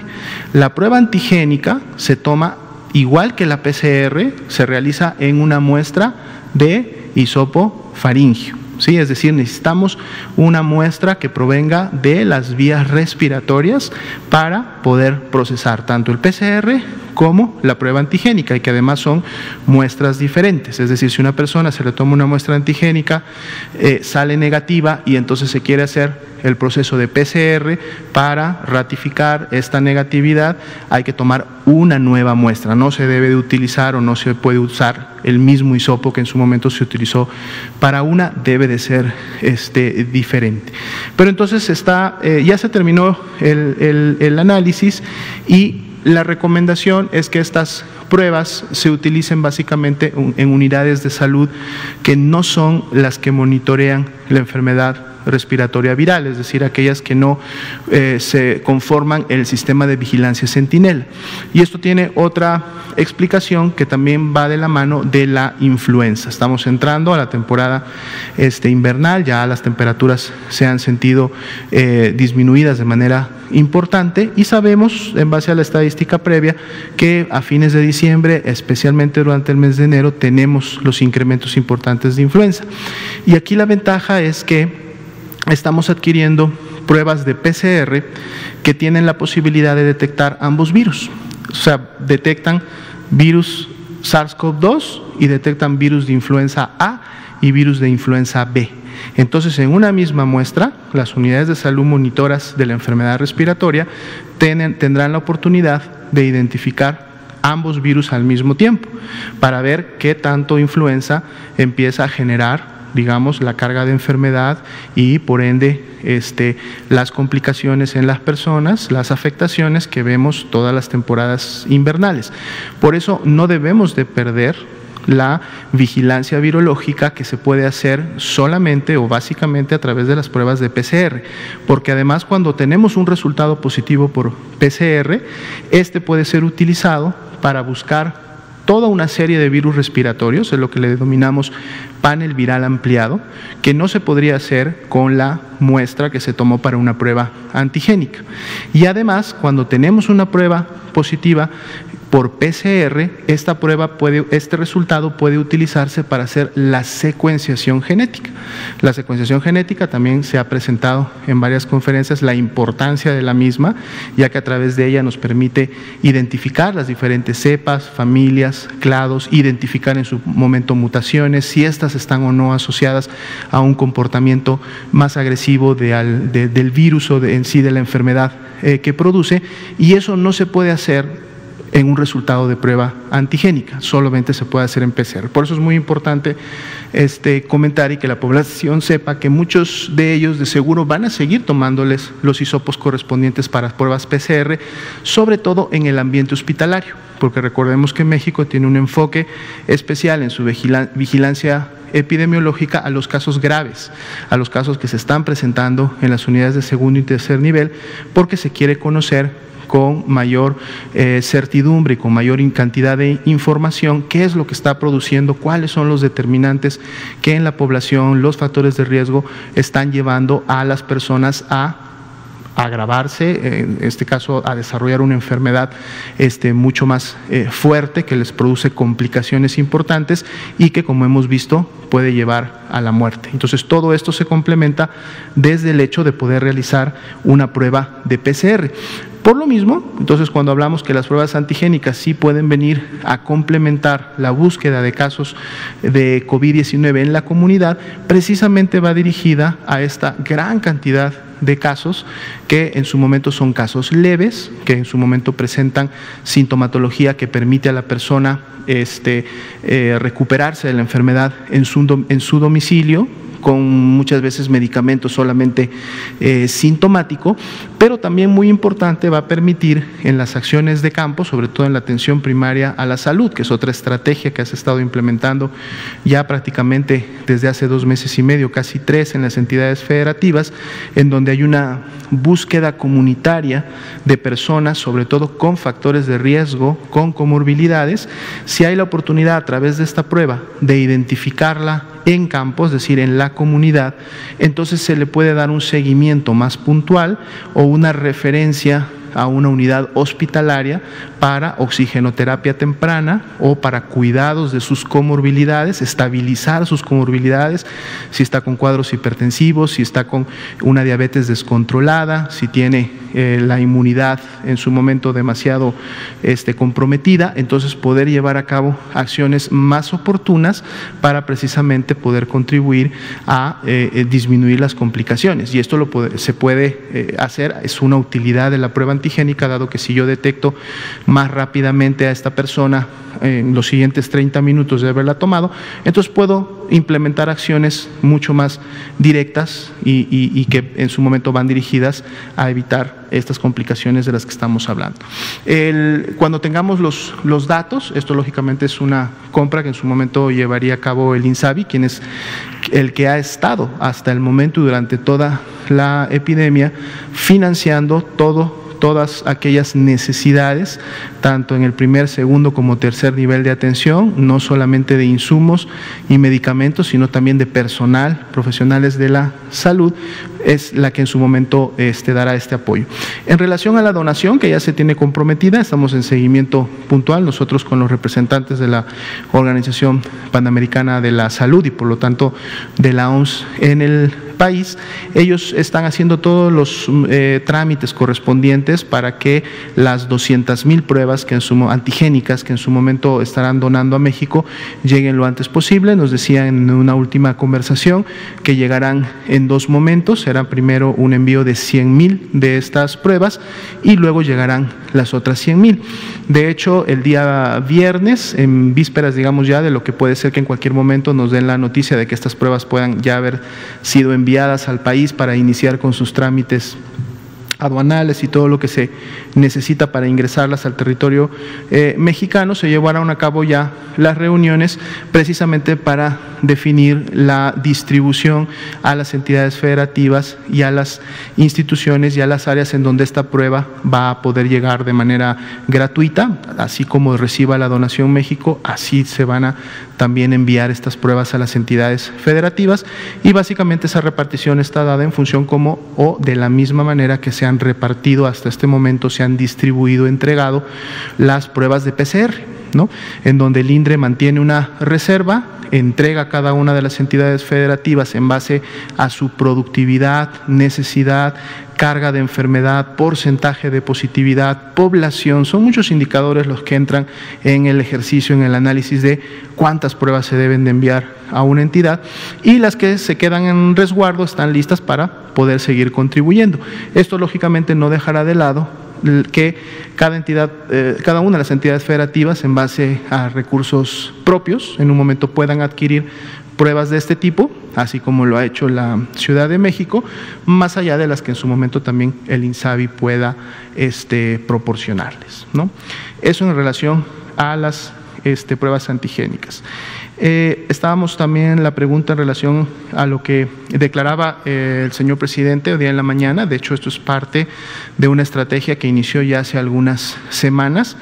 La prueba antigénica se toma igual que la PCR, se realiza en una muestra de hisopo faríngeo. Sí, es decir, necesitamos una muestra que provenga de las vías respiratorias para poder procesar tanto el PCR como la prueba antigénica, y que además son muestras diferentes. Es decir, si una persona se le toma una muestra antigénica, sale negativa, y entonces se quiere hacer el proceso de PCR para ratificar esta negatividad, hay que tomar una nueva muestra. No se debe de utilizar o no se puede usar el mismo hisopo que en su momento se utilizó para una, debe de ser diferente. Pero entonces ya se terminó el análisis, y la recomendación es que estas pruebas se utilicen básicamente en unidades de salud que no son las que monitorean la enfermedad respiratoria viral, es decir, aquellas que no se conforman el sistema de vigilancia Centinela. Y esto tiene otra explicación que también va de la mano de la influenza. Estamos entrando a la temporada invernal, ya las temperaturas se han sentido disminuidas de manera importante y sabemos, en base a la estadística previa, que a fines de diciembre, especialmente durante el mes de enero, tenemos los incrementos importantes de influenza. Y aquí la ventaja es que estamos adquiriendo pruebas de PCR que tienen la posibilidad de detectar ambos virus. O sea, detectan virus SARS-CoV-2 y detectan virus de influenza A y virus de influenza B. Entonces, en una misma muestra, las unidades de salud monitoras de la enfermedad respiratoria tendrán la oportunidad de identificar ambos virus al mismo tiempo para ver qué tanto influenza empieza a generar, digamos, la carga de enfermedad y por ende las complicaciones en las personas, las afectaciones que vemos todas las temporadas invernales. Por eso no debemos de perder la vigilancia virológica que se puede hacer solamente o básicamente a través de las pruebas de PCR, porque además cuando tenemos un resultado positivo por PCR, puede ser utilizado para buscar toda una serie de virus respiratorios, es lo que le denominamos panel viral ampliado, que no se podría hacer con la muestra que se tomó para una prueba antigénica. Y además, cuando tenemos una prueba positiva por PCR, este resultado puede utilizarse para hacer la secuenciación genética. La secuenciación genética también se ha presentado en varias conferencias, la importancia de la misma, ya que a través de ella nos permite identificar las diferentes cepas, familias, clados, identificar en su momento mutaciones, si estas están o no asociadas a un comportamiento más agresivo del virus o en sí de la enfermedad que produce, y eso no se puede hacer en un resultado de prueba antigénica, solamente se puede hacer en PCR. Por eso es muy importante comentar y que la población sepa que muchos de ellos de seguro van a seguir tomándoles los hisopos correspondientes para pruebas PCR, sobre todo en el ambiente hospitalario, porque recordemos que México tiene un enfoque especial en su vigilancia epidemiológica a los casos graves, a los casos que se están presentando en las unidades de segundo y tercer nivel, porque se quiere conocer con mayor certidumbre y con mayor cantidad de información qué es lo que está produciendo, cuáles son los determinantes que en la población, los factores de riesgo están llevando a las personas a agravarse, en este caso a desarrollar una enfermedad mucho más fuerte que les produce complicaciones importantes y que, como hemos visto, puede llevar a la muerte. Entonces todo esto se complementa desde el hecho de poder realizar una prueba de PCR. Por lo mismo, entonces cuando hablamos que las pruebas antigénicas sí pueden venir a complementar la búsqueda de casos de COVID-19 en la comunidad, precisamente va dirigida a esta gran cantidad de casos que en su momento son casos leves, que en su momento presentan sintomatología que permite a la persona recuperarse de la enfermedad en su domicilio, con muchas veces medicamentos solamente sintomático, pero también muy importante va a permitir en las acciones de campo, sobre todo en la atención primaria a la salud, que es otra estrategia que has estado implementando ya prácticamente desde hace 2 meses y medio, casi 3 en las entidades federativas, en donde hay una búsqueda comunitaria de personas, sobre todo con factores de riesgo, con comorbilidades. Si hay la oportunidad a través de esta prueba de identificarla en campo, es decir, en la comunidad, entonces se le puede dar un seguimiento más puntual o una referencia a una unidad hospitalaria para oxigenoterapia temprana o para cuidados de sus comorbilidades, estabilizar sus comorbilidades, si está con cuadros hipertensivos, si está con una diabetes descontrolada, si tiene la inmunidad en su momento demasiado comprometida, entonces poder llevar a cabo acciones más oportunas para precisamente poder contribuir a disminuir las complicaciones. Y esto se puede hacer, es una utilidad de la prueba antigénica, dado que si yo detecto más rápidamente a esta persona en los siguientes 30 minutos de haberla tomado, entonces puedo implementar acciones mucho más directas y que en su momento van dirigidas a evitar estas complicaciones de las que estamos hablando. Cuando tengamos los datos, esto lógicamente es una compra que en su momento llevaría a cabo el INSABI, quienes el que ha estado hasta el momento durante toda la epidemia financiando todas aquellas necesidades, tanto en el primer, segundo como tercer nivel de atención, no solamente de insumos y medicamentos, sino también de personal, profesionales de la salud, es la que en su momento dará este apoyo. En relación a la donación, que ya se tiene comprometida, estamos en seguimiento puntual, nosotros con los representantes de la Organización Panamericana de la Salud y por lo tanto de la OMS en el país, ellos están haciendo todos los trámites correspondientes para que las 200,000 pruebas antigénicas que en su momento estarán donando a México lleguen lo antes posible. Nos decían en una última conversación que llegarán en 2 momentos, será primero un envío de 100,000 de estas pruebas y luego llegarán las otras 100,000. De hecho, el día viernes, en vísperas, digamos, ya de lo que puede ser que en cualquier momento nos den la noticia de que estas pruebas puedan ya haber sido enviadas al país para iniciar con sus trámites aduanales y todo lo que se necesita para ingresarlas al territorio mexicano, se llevarán a cabo ya las reuniones precisamente para definir la distribución a las entidades federativas y a las instituciones y a las áreas en donde esta prueba va a poder llegar de manera gratuita, así como reciba la donación México, así se van a también enviar estas pruebas a las entidades federativas y básicamente esa repartición está dada en función de la misma manera que se han repartido hasta este momento, se han distribuido, entregado las pruebas de PCR, ¿no? En donde el INDRE mantiene una reserva, entrega a cada una de las entidades federativas en base a su productividad, necesidad, carga de enfermedad, porcentaje de positividad, población, son muchos indicadores los que entran en el ejercicio, en el análisis de cuántas pruebas se deben de enviar a una entidad y las que se quedan en resguardo están listas para poder seguir contribuyendo. Esto lógicamente no dejará de lado que cada una de las entidades federativas en base a recursos propios en un momento puedan adquirir pruebas de este tipo, así como lo ha hecho la Ciudad de México, más allá de las que en su momento también el INSABI pueda proporcionarles, ¿no? Eso en relación a las pruebas antigénicas. Estábamos también la pregunta en relación a lo que declaraba el señor presidente hoy día en la mañana. De hecho, esto es parte de una estrategia que inició ya hace algunas semanas,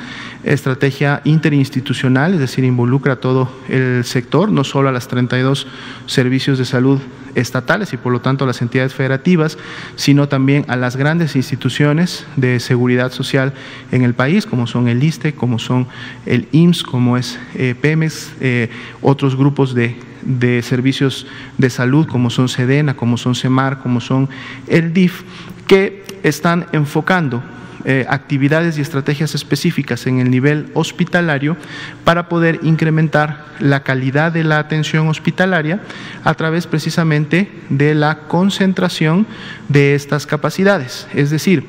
estrategia interinstitucional, es decir, involucra a todo el sector, no solo a las 32 servicios de salud estatales y por lo tanto a las entidades federativas, sino también a las grandes instituciones de seguridad social en el país, como son el ISSSTE, como son el IMSS, como es Pemex, otros grupos de servicios de salud, como son SEDENA, como son CEMAR, como son el DIF, que están enfocando actividades y estrategias específicas en el nivel hospitalario para poder incrementar la calidad de la atención hospitalaria a través precisamente de la concentración de estas capacidades. Es decir,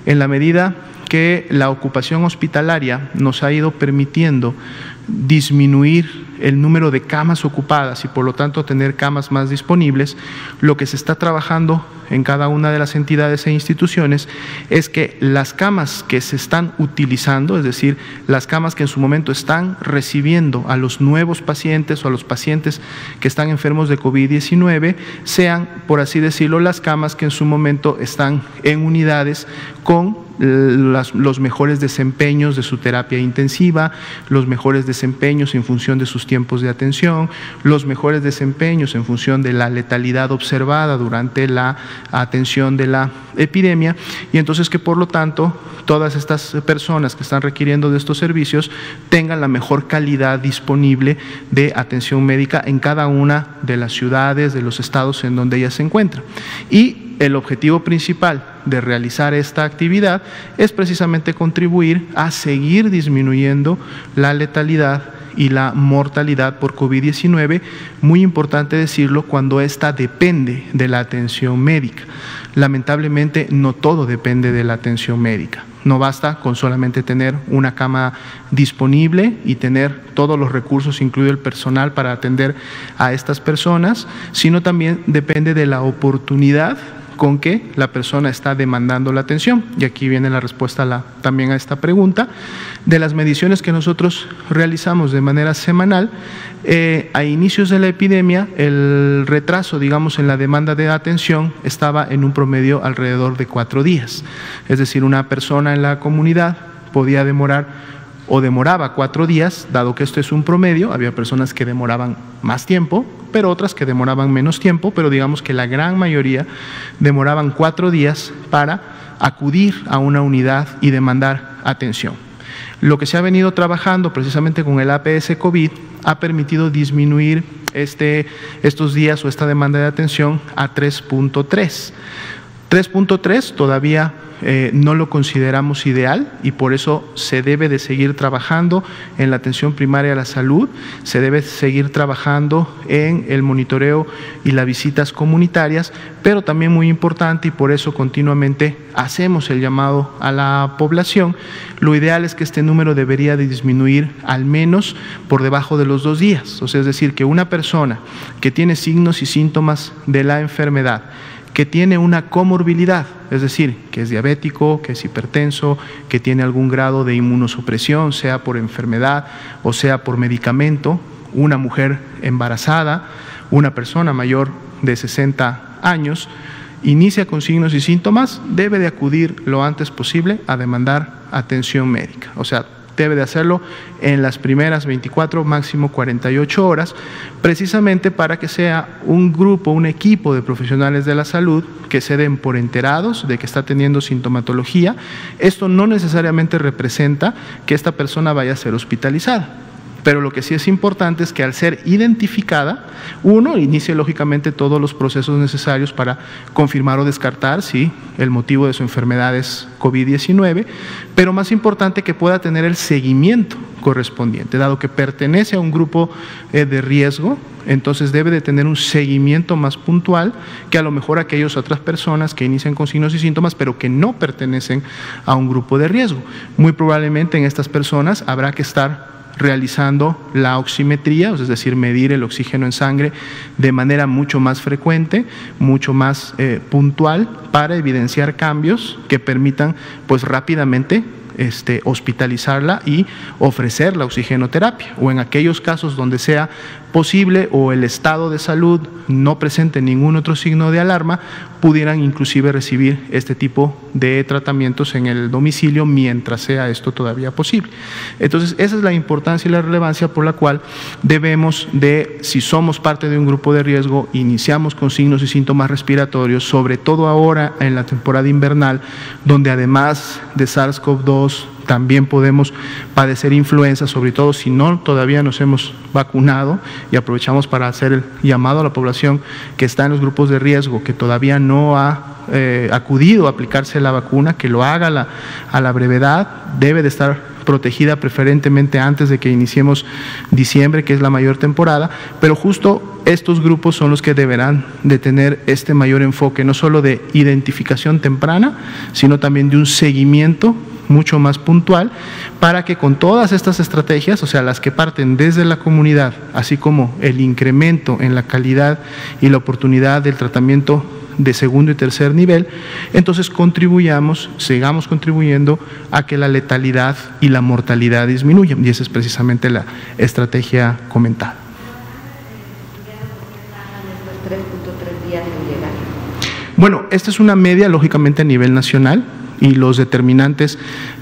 en la medida que la ocupación hospitalaria nos ha ido permitiendo disminuir el número de camas ocupadas y por lo tanto tener camas más disponibles, lo que se está trabajando en cada una de las entidades e instituciones es que las camas que se están utilizando, es decir, las camas que en su momento están recibiendo a los nuevos pacientes o a los pacientes que están enfermos de COVID-19, sean, por así decirlo, las camas que en su momento están en unidades con los mejores desempeños de su terapia intensiva, los mejores desempeños en función de sus tiempos de atención, los mejores desempeños en función de la letalidad observada durante la atención de la epidemia y entonces que por lo tanto todas estas personas que están requiriendo de estos servicios tengan la mejor calidad disponible de atención médica en cada una de las ciudades, de los estados en donde ellas se encuentran. Y el objetivo principal de realizar esta actividad es precisamente contribuir a seguir disminuyendo la letalidad y la mortalidad por COVID-19, muy importante decirlo cuando ésta depende de la atención médica. Lamentablemente no todo depende de la atención médica. No basta con solamente tener una cama disponible y tener todos los recursos, incluido el personal, para atender a estas personas, sino también depende de la oportunidad con que la persona está demandando la atención. Y aquí viene la respuesta también a esta pregunta. De las mediciones que nosotros realizamos de manera semanal, a inicios de la epidemia, el retraso, digamos, en la demanda de atención estaba en un promedio alrededor de 4 días. Es decir, una persona en la comunidad podía demorar o demoraba 4 días, dado que esto es un promedio. Había personas que demoraban más tiempo, pero otras que demoraban menos tiempo, pero digamos que la gran mayoría demoraban 4 días para acudir a una unidad y demandar atención. Lo que se ha venido trabajando precisamente con el APS COVID ha permitido disminuir estos días o esta demanda de atención a 3.3. 3.3 todavía no lo consideramos ideal y por eso se debe de seguir trabajando en la atención primaria a la salud, se debe seguir trabajando en el monitoreo y las visitas comunitarias, pero también muy importante, y por eso continuamente hacemos el llamado a la población, lo ideal es que este número debería de disminuir al menos por debajo de los 2 días. O sea, es decir, que una persona que tiene signos y síntomas de la enfermedad, que tiene una comorbilidad, es decir, que es diabético, que es hipertenso, que tiene algún grado de inmunosupresión, sea por enfermedad o sea por medicamento, una mujer embarazada, una persona mayor de 60 años, inicia con signos y síntomas, debe de acudir lo antes posible a demandar atención médica. O sea, debe de hacerlo en las primeras 24, máximo 48 horas, precisamente para que sea un grupo, un equipo de profesionales de la salud que se den por enterados de que está teniendo sintomatología. Esto no necesariamente representa que esta persona vaya a ser hospitalizada, pero lo que sí es importante es que al ser identificada, uno inicie lógicamente todos los procesos necesarios para confirmar o descartar si el motivo de su enfermedad es COVID-19, pero más importante que pueda tener el seguimiento correspondiente, dado que pertenece a un grupo de riesgo. Entonces debe de tener un seguimiento más puntual que a lo mejor aquellas otras personas que inician con signos y síntomas pero que no pertenecen a un grupo de riesgo. Muy probablemente en estas personas habrá que estar realizando la oximetría, es decir, medir el oxígeno en sangre de manera mucho más frecuente, mucho más puntual, para evidenciar cambios que permitan pues rápidamente hospitalizarla y ofrecer la oxigenoterapia, o en aquellos casos donde sea posible o el estado de salud no presente ningún otro signo de alarma, pudieran inclusive recibir este tipo de tratamientos en el domicilio mientras sea esto todavía posible. Entonces, esa es la importancia y la relevancia por la cual debemos de, si somos parte de un grupo de riesgo, iniciamos con signos y síntomas respiratorios, sobre todo ahora en la temporada invernal, donde además de SARS-CoV-2 también podemos padecer influenza, sobre todo si no todavía nos hemos vacunado, y aprovechamos para hacer el llamado a la población que está en los grupos de riesgo, que todavía no ha acudido a aplicarse la vacuna, que lo haga a la brevedad, debe de estar protegida preferentemente antes de que iniciemos diciembre, que es la mayor temporada, pero justo estos grupos son los que deberán de tener este mayor enfoque, no solo de identificación temprana, sino también de un seguimiento mucho más puntual, para que con todas estas estrategias, o sea, las que parten desde la comunidad, así como el incremento en la calidad y la oportunidad del tratamiento de segundo y tercer nivel, entonces sigamos contribuyendo a que la letalidad y la mortalidad disminuyan, y esa es precisamente la estrategia comentada. Bueno, esta es una media, lógicamente, a nivel nacional, y los determinantes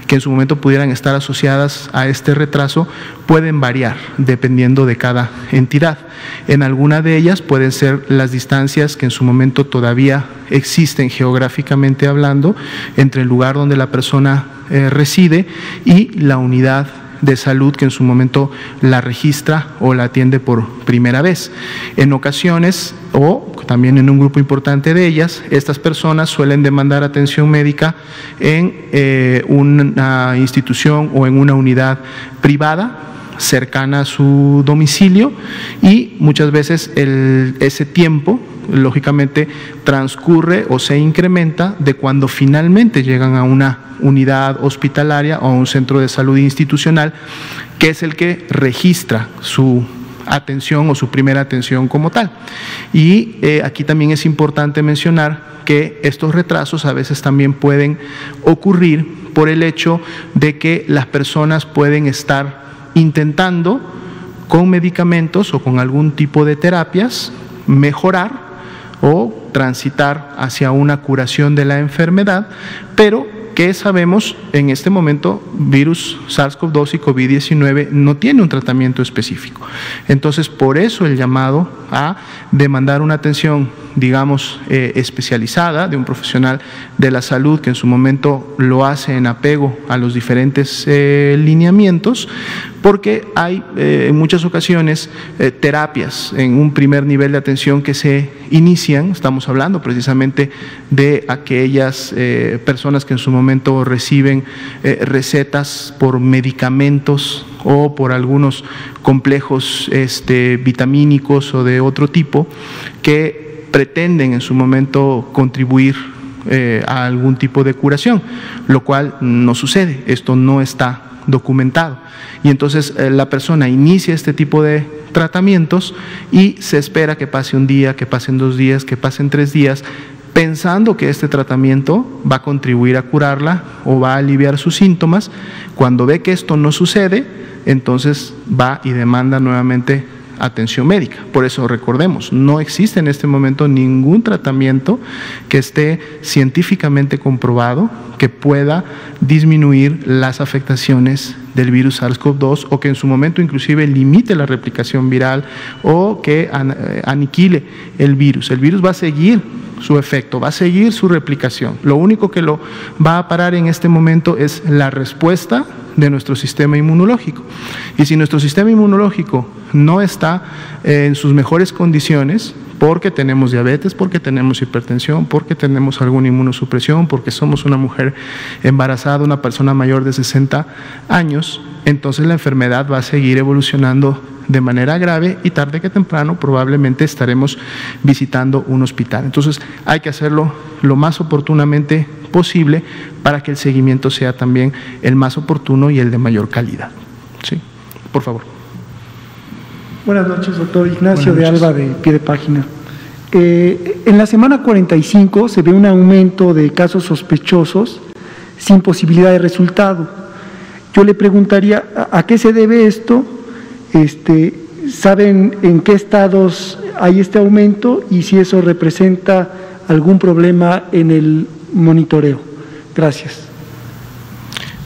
que en su momento pudieran estar asociadas a este retraso pueden variar dependiendo de cada entidad. En alguna de ellas pueden ser las distancias que en su momento todavía existen geográficamente hablando entre el lugar donde la persona reside y la unidad de salud que en su momento la registra o la atiende por primera vez. En ocasiones, o también en un grupo importante de ellas, estas personas suelen demandar atención médica en una institución o en una unidad privada cercana a su domicilio, y muchas veces ese tiempo lógicamente transcurre o se incrementa de cuando finalmente llegan a una unidad hospitalaria o a un centro de salud institucional, que es el que registra su atención o su primera atención como tal. Y aquí también es importante mencionar que estos retrasos a veces también pueden ocurrir por el hecho de que las personas pueden estar intentando con medicamentos o con algún tipo de terapias mejorar o transitar hacia una curación de la enfermedad, pero que sabemos en este momento virus SARS-CoV-2 y COVID-19 no tiene un tratamiento específico. Entonces, por eso el llamado a demandar una atención, digamos, especializada de un profesional de la salud que en su momento lo hace en apego a los diferentes lineamientos, porque hay en muchas ocasiones terapias en un primer nivel de atención que se inician, estamos hablando precisamente de aquellas personas que en su momento reciben recetas por medicamentos o por algunos complejos vitamínicos o de otro tipo que pretenden en su momento contribuir a algún tipo de curación, lo cual no sucede, esto no está documentado. Y entonces la persona inicia este tipo de tratamientos y se espera que pase un día, que pasen 2 días, que pasen 3 días, pensando que este tratamiento va a contribuir a curarla o va a aliviar sus síntomas. Cuando ve que esto no sucede, entonces va y demanda nuevamente atención médica. Por eso recordemos, no existe en este momento ningún tratamiento que esté científicamente comprobado que pueda disminuir las afectaciones del virus SARS-CoV-2 o que en su momento inclusive limite la replicación viral o que aniquile el virus. El virus va a seguir su efecto, va a seguir su replicación. Lo único que lo va a parar en este momento es la respuesta de nuestro sistema inmunológico. Y si nuestro sistema inmunológico no está en sus mejores condiciones, porque tenemos diabetes, porque tenemos hipertensión, porque tenemos alguna inmunosupresión, porque somos una mujer embarazada, una persona mayor de 60 años, entonces la enfermedad va a seguir evolucionando de manera grave y tarde que temprano probablemente estaremos visitando un hospital. Entonces hay que hacerlo lo más oportunamente posible para que el seguimiento sea también el más oportuno y el de mayor calidad. Sí, por favor. Buenas noches, doctor Ignacio de Alba, de Pie de Página. En la semana 45 se ve un aumento de casos sospechosos sin posibilidad de resultado. Yo le preguntaría, ¿a qué se debe esto? ¿Saben en qué estados hay este aumento y si eso representa algún problema en el monitoreo? Gracias.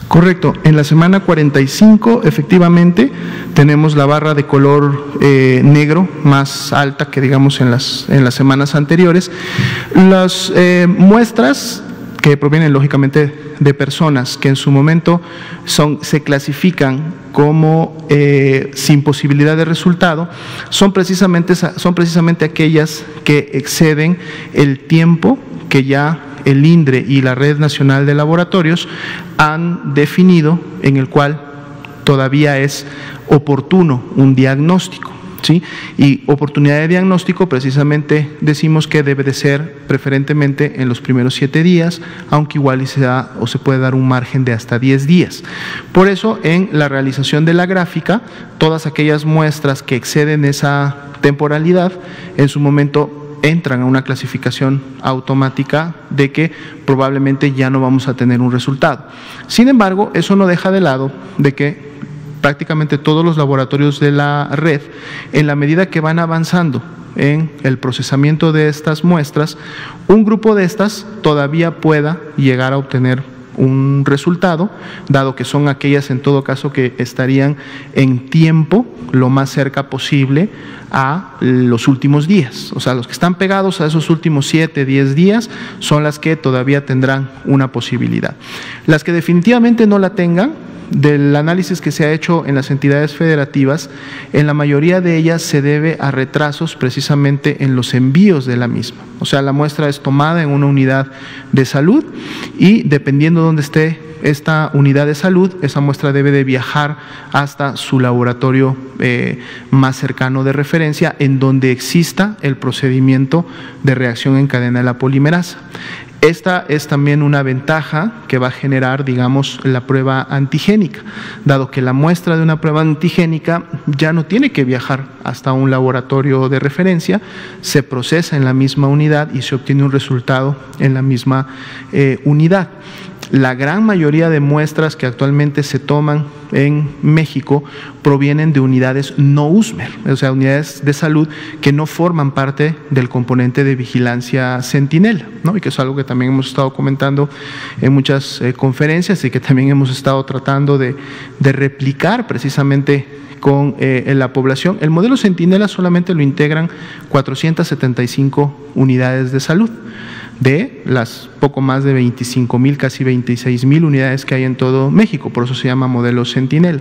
Correcto, en la semana 45 efectivamente tenemos la barra de color negro más alta que digamos en las semanas anteriores. Las muestras que provienen lógicamente de personas que en su momento se clasifican como sin posibilidad de resultado, son precisamente aquellas que exceden el tiempo que ya el INDRE y la Red Nacional de Laboratorios han definido, en el cual todavía es oportuno un diagnóstico, ¿sí? Y oportunidad de diagnóstico precisamente decimos que debe de ser preferentemente en los primeros 7 días, aunque igual se puede dar un margen de hasta 10 días. Por eso en la realización de la gráfica, todas aquellas muestras que exceden esa temporalidad, en su momento entran a una clasificación automática de que probablemente ya no vamos a tener un resultado. Sin embargo, eso no deja de lado de que prácticamente todos los laboratorios de la red, en la medida que van avanzando en el procesamiento de estas muestras, un grupo de estas todavía pueda llegar a obtener un resultado, dado que son aquellas en todo caso que estarían en tiempo lo más cerca posible a los últimos días. O sea, los que están pegados a esos últimos 7, 10 días son las que todavía tendrán una posibilidad. Las que definitivamente no la tengan, del análisis que se ha hecho en las entidades federativas, en la mayoría de ellas se debe a retrasos precisamente en los envíos de la misma. O sea, la muestra es tomada en una unidad de salud y dependiendo de dónde esté esta unidad de salud, esa muestra debe de viajar hasta su laboratorio más cercano de referencia, en donde exista el procedimiento de reacción en cadena de la polimerasa. Esta es también una ventaja que va a generar, digamos, la prueba antigénica, dado que la muestra de una prueba antigénica ya no tiene que viajar hasta un laboratorio de referencia, se procesa en la misma unidad y se obtiene un resultado en la misma unidad. La gran mayoría de muestras que actualmente se toman en México provienen de unidades no USMER, o sea, unidades de salud que no forman parte del componente de vigilancia centinela, ¿no? Y que es algo que también hemos estado comentando en muchas conferencias y que también hemos estado tratando de replicar precisamente con la población. El modelo centinela solamente lo integran 475 unidades de salud, de las poco más de 25,000, casi 26,000 unidades que hay en todo México, por eso se llama modelo Centinela.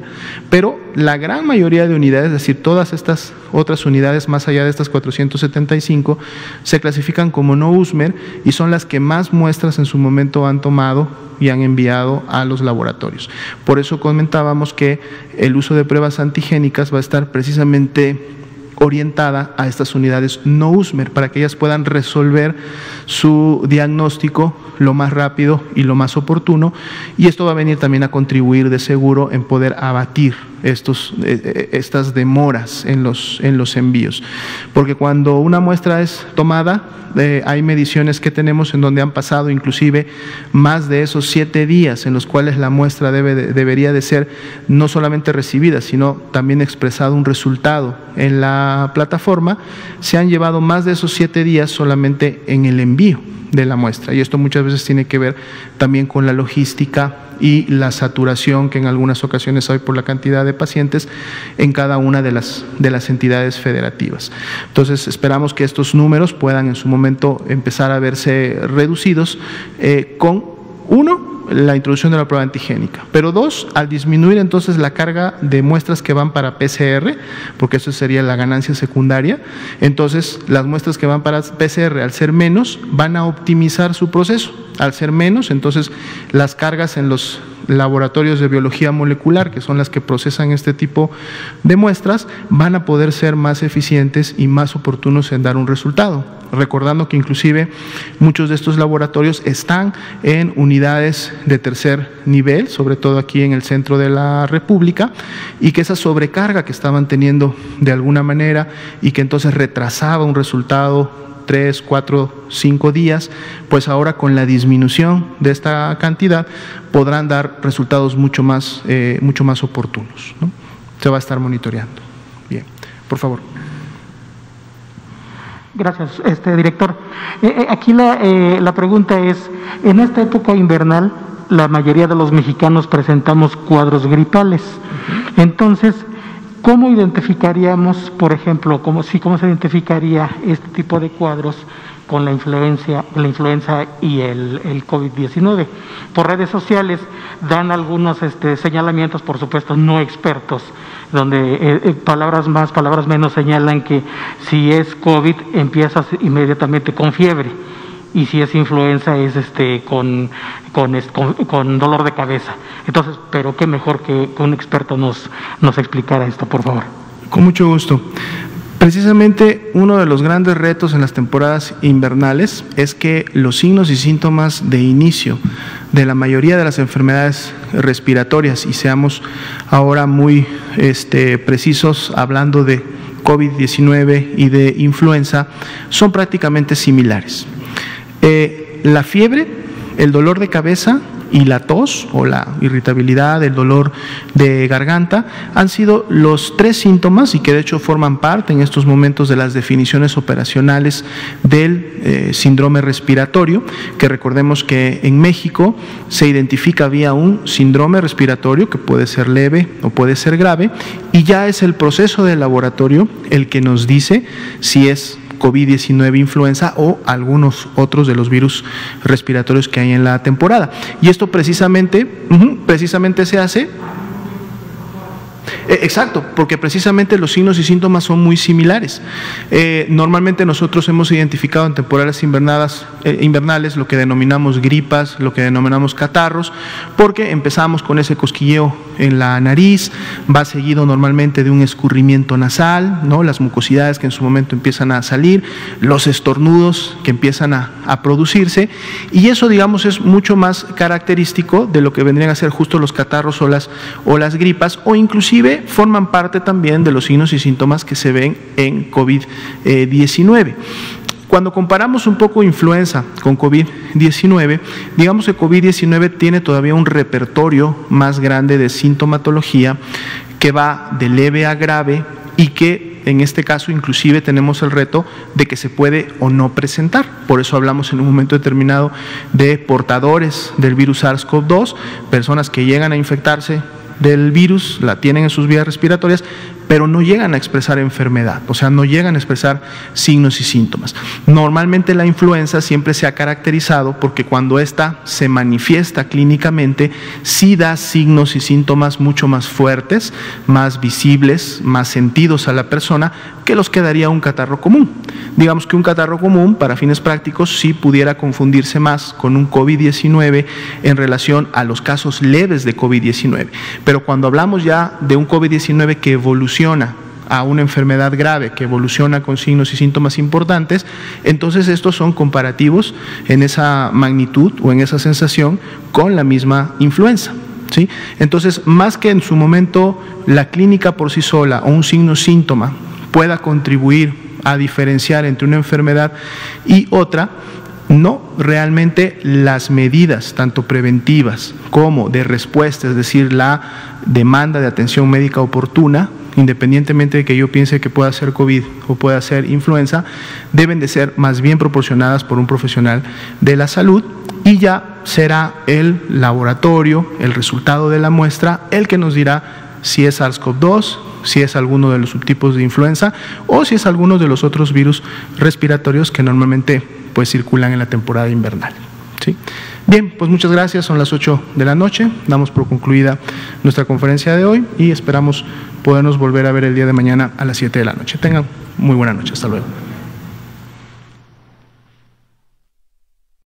Pero la gran mayoría de unidades, es decir, todas estas otras unidades más allá de estas 475, se clasifican como no USMER y son las que más muestras en su momento han tomado y han enviado a los laboratorios. Por eso comentábamos que el uso de pruebas antigénicas va a estar precisamente orientada a estas unidades no USMER para que ellas puedan resolver su diagnóstico lo más rápido y lo más oportuno, y esto va a venir también a contribuir de seguro en poder abatir estas demoras en los envíos, porque cuando una muestra es tomada, hay mediciones que tenemos en donde han pasado inclusive más de esos 7 días en los cuales la muestra debería de ser no solamente recibida, sino también expresado un resultado en la plataforma. Se han llevado más de esos 7 días solamente en el envío de la muestra, y esto muchas veces tiene que ver también con la logística y la saturación que en algunas ocasiones hay por la cantidad de pacientes en cada una de las entidades federativas. Entonces esperamos que estos números puedan en su momento empezar a verse reducidos con, uno, la introducción de la prueba antigénica, pero dos, al disminuir entonces la carga de muestras que van para PCR, porque eso sería la ganancia secundaria, entonces las muestras que van para PCR al ser menos van a optimizar su proceso, al ser menos, entonces las cargas en los laboratorios de biología molecular, que son las que procesan este tipo de muestras, van a poder ser más eficientes y más oportunos en dar un resultado. Recordando que inclusive muchos de estos laboratorios están en unidades de tercer nivel, sobre todo aquí en el centro de la República, y que esa sobrecarga que estaban teniendo de alguna manera y que entonces retrasaba un resultado 3, 4, 5 días, pues ahora con la disminución de esta cantidad podrán dar resultados mucho más oportunos, ¿no? Se va a estar monitoreando. Bien, por favor. Gracias, director. Aquí la pregunta es, en esta época invernal, la mayoría de los mexicanos presentamos cuadros gripales. Entonces, ¿cómo identificaríamos, por ejemplo, cómo se identificaría este tipo de cuadros con la influenza y el COVID-19? Por redes sociales dan algunos señalamientos, por supuesto no expertos, donde palabras más, palabras menos señalan que si es COVID empiezas inmediatamente con fiebre, y si es influenza es con dolor de cabeza. Entonces, pero qué mejor que un experto nos explicara esto, por favor. Con mucho gusto. Precisamente uno de los grandes retos en las temporadas invernales es que los signos y síntomas de inicio de la mayoría de las enfermedades respiratorias, y seamos ahora muy precisos hablando de COVID-19 y de influenza, son prácticamente similares. La fiebre, el dolor de cabeza y la tos o la irritabilidad, el dolor de garganta han sido los 3 síntomas, y que de hecho forman parte en estos momentos de las definiciones operacionales del síndrome respiratorio, que recordemos que en México se identifica vía un síndrome respiratorio que puede ser leve o puede ser grave, y ya es el proceso del laboratorio el que nos dice si es COVID-19, influenza o algunos otros de los virus respiratorios que hay en la temporada. Y esto precisamente se hace, exacto, porque precisamente los signos y síntomas son muy similares. Normalmente nosotros hemos identificado en temporadas invernales lo que denominamos gripas, lo que denominamos catarros, porque empezamos con ese cosquilleo en la nariz, va seguido normalmente de un escurrimiento nasal, ¿no? Las mucosidades que en su momento empiezan a salir, los estornudos que empiezan a producirse, y eso, digamos, es mucho más característico de lo que vendrían a ser justo los catarros o las gripas, o inclusive forman parte también de los signos y síntomas que se ven en COVID-19. Cuando comparamos un poco influenza con COVID-19, digamos que COVID-19 tiene todavía un repertorio más grande de sintomatología que va de leve a grave y que en este caso inclusive tenemos el reto de que se puede o no presentar. Por eso hablamos en un momento determinado de portadores del virus SARS-CoV-2, personas que llegan a infectarse del virus, la tienen en sus vías respiratorias, pero no llegan a expresar enfermedad, o sea, no llegan a expresar signos y síntomas. Normalmente la influenza siempre se ha caracterizado porque cuando ésta se manifiesta clínicamente, sí da signos y síntomas mucho más fuertes, más visibles, más sentidos a la persona, que los que daría un catarro común. Digamos que un catarro común, para fines prácticos, sí pudiera confundirse más con un COVID-19 en relación a los casos leves de COVID-19. Pero cuando hablamos ya de un COVID-19 que evoluciona a una enfermedad grave, que evoluciona con signos y síntomas importantes, entonces estos son comparativos en esa magnitud o en esa sensación con la misma influenza, ¿sí? Entonces, más que en su momento la clínica por sí sola o un signo-síntoma pueda contribuir a diferenciar entre una enfermedad y otra, no, realmente las medidas, tanto preventivas como de respuesta, es decir, la demanda de atención médica oportuna, independientemente de que yo piense que pueda ser COVID o pueda ser influenza, deben de ser más bien proporcionadas por un profesional de la salud, y ya será el laboratorio, el resultado de la muestra, el que nos dirá si es SARS-CoV-2, si es alguno de los subtipos de influenza o si es alguno de los otros virus respiratorios que normalmente pues circulan en la temporada invernal, ¿sí? Bien, pues muchas gracias, son las 8 de la noche, damos por concluida nuestra conferencia de hoy y esperamos podernos volver a ver el día de mañana a las 7 de la noche. Tengan muy buena noche, hasta luego.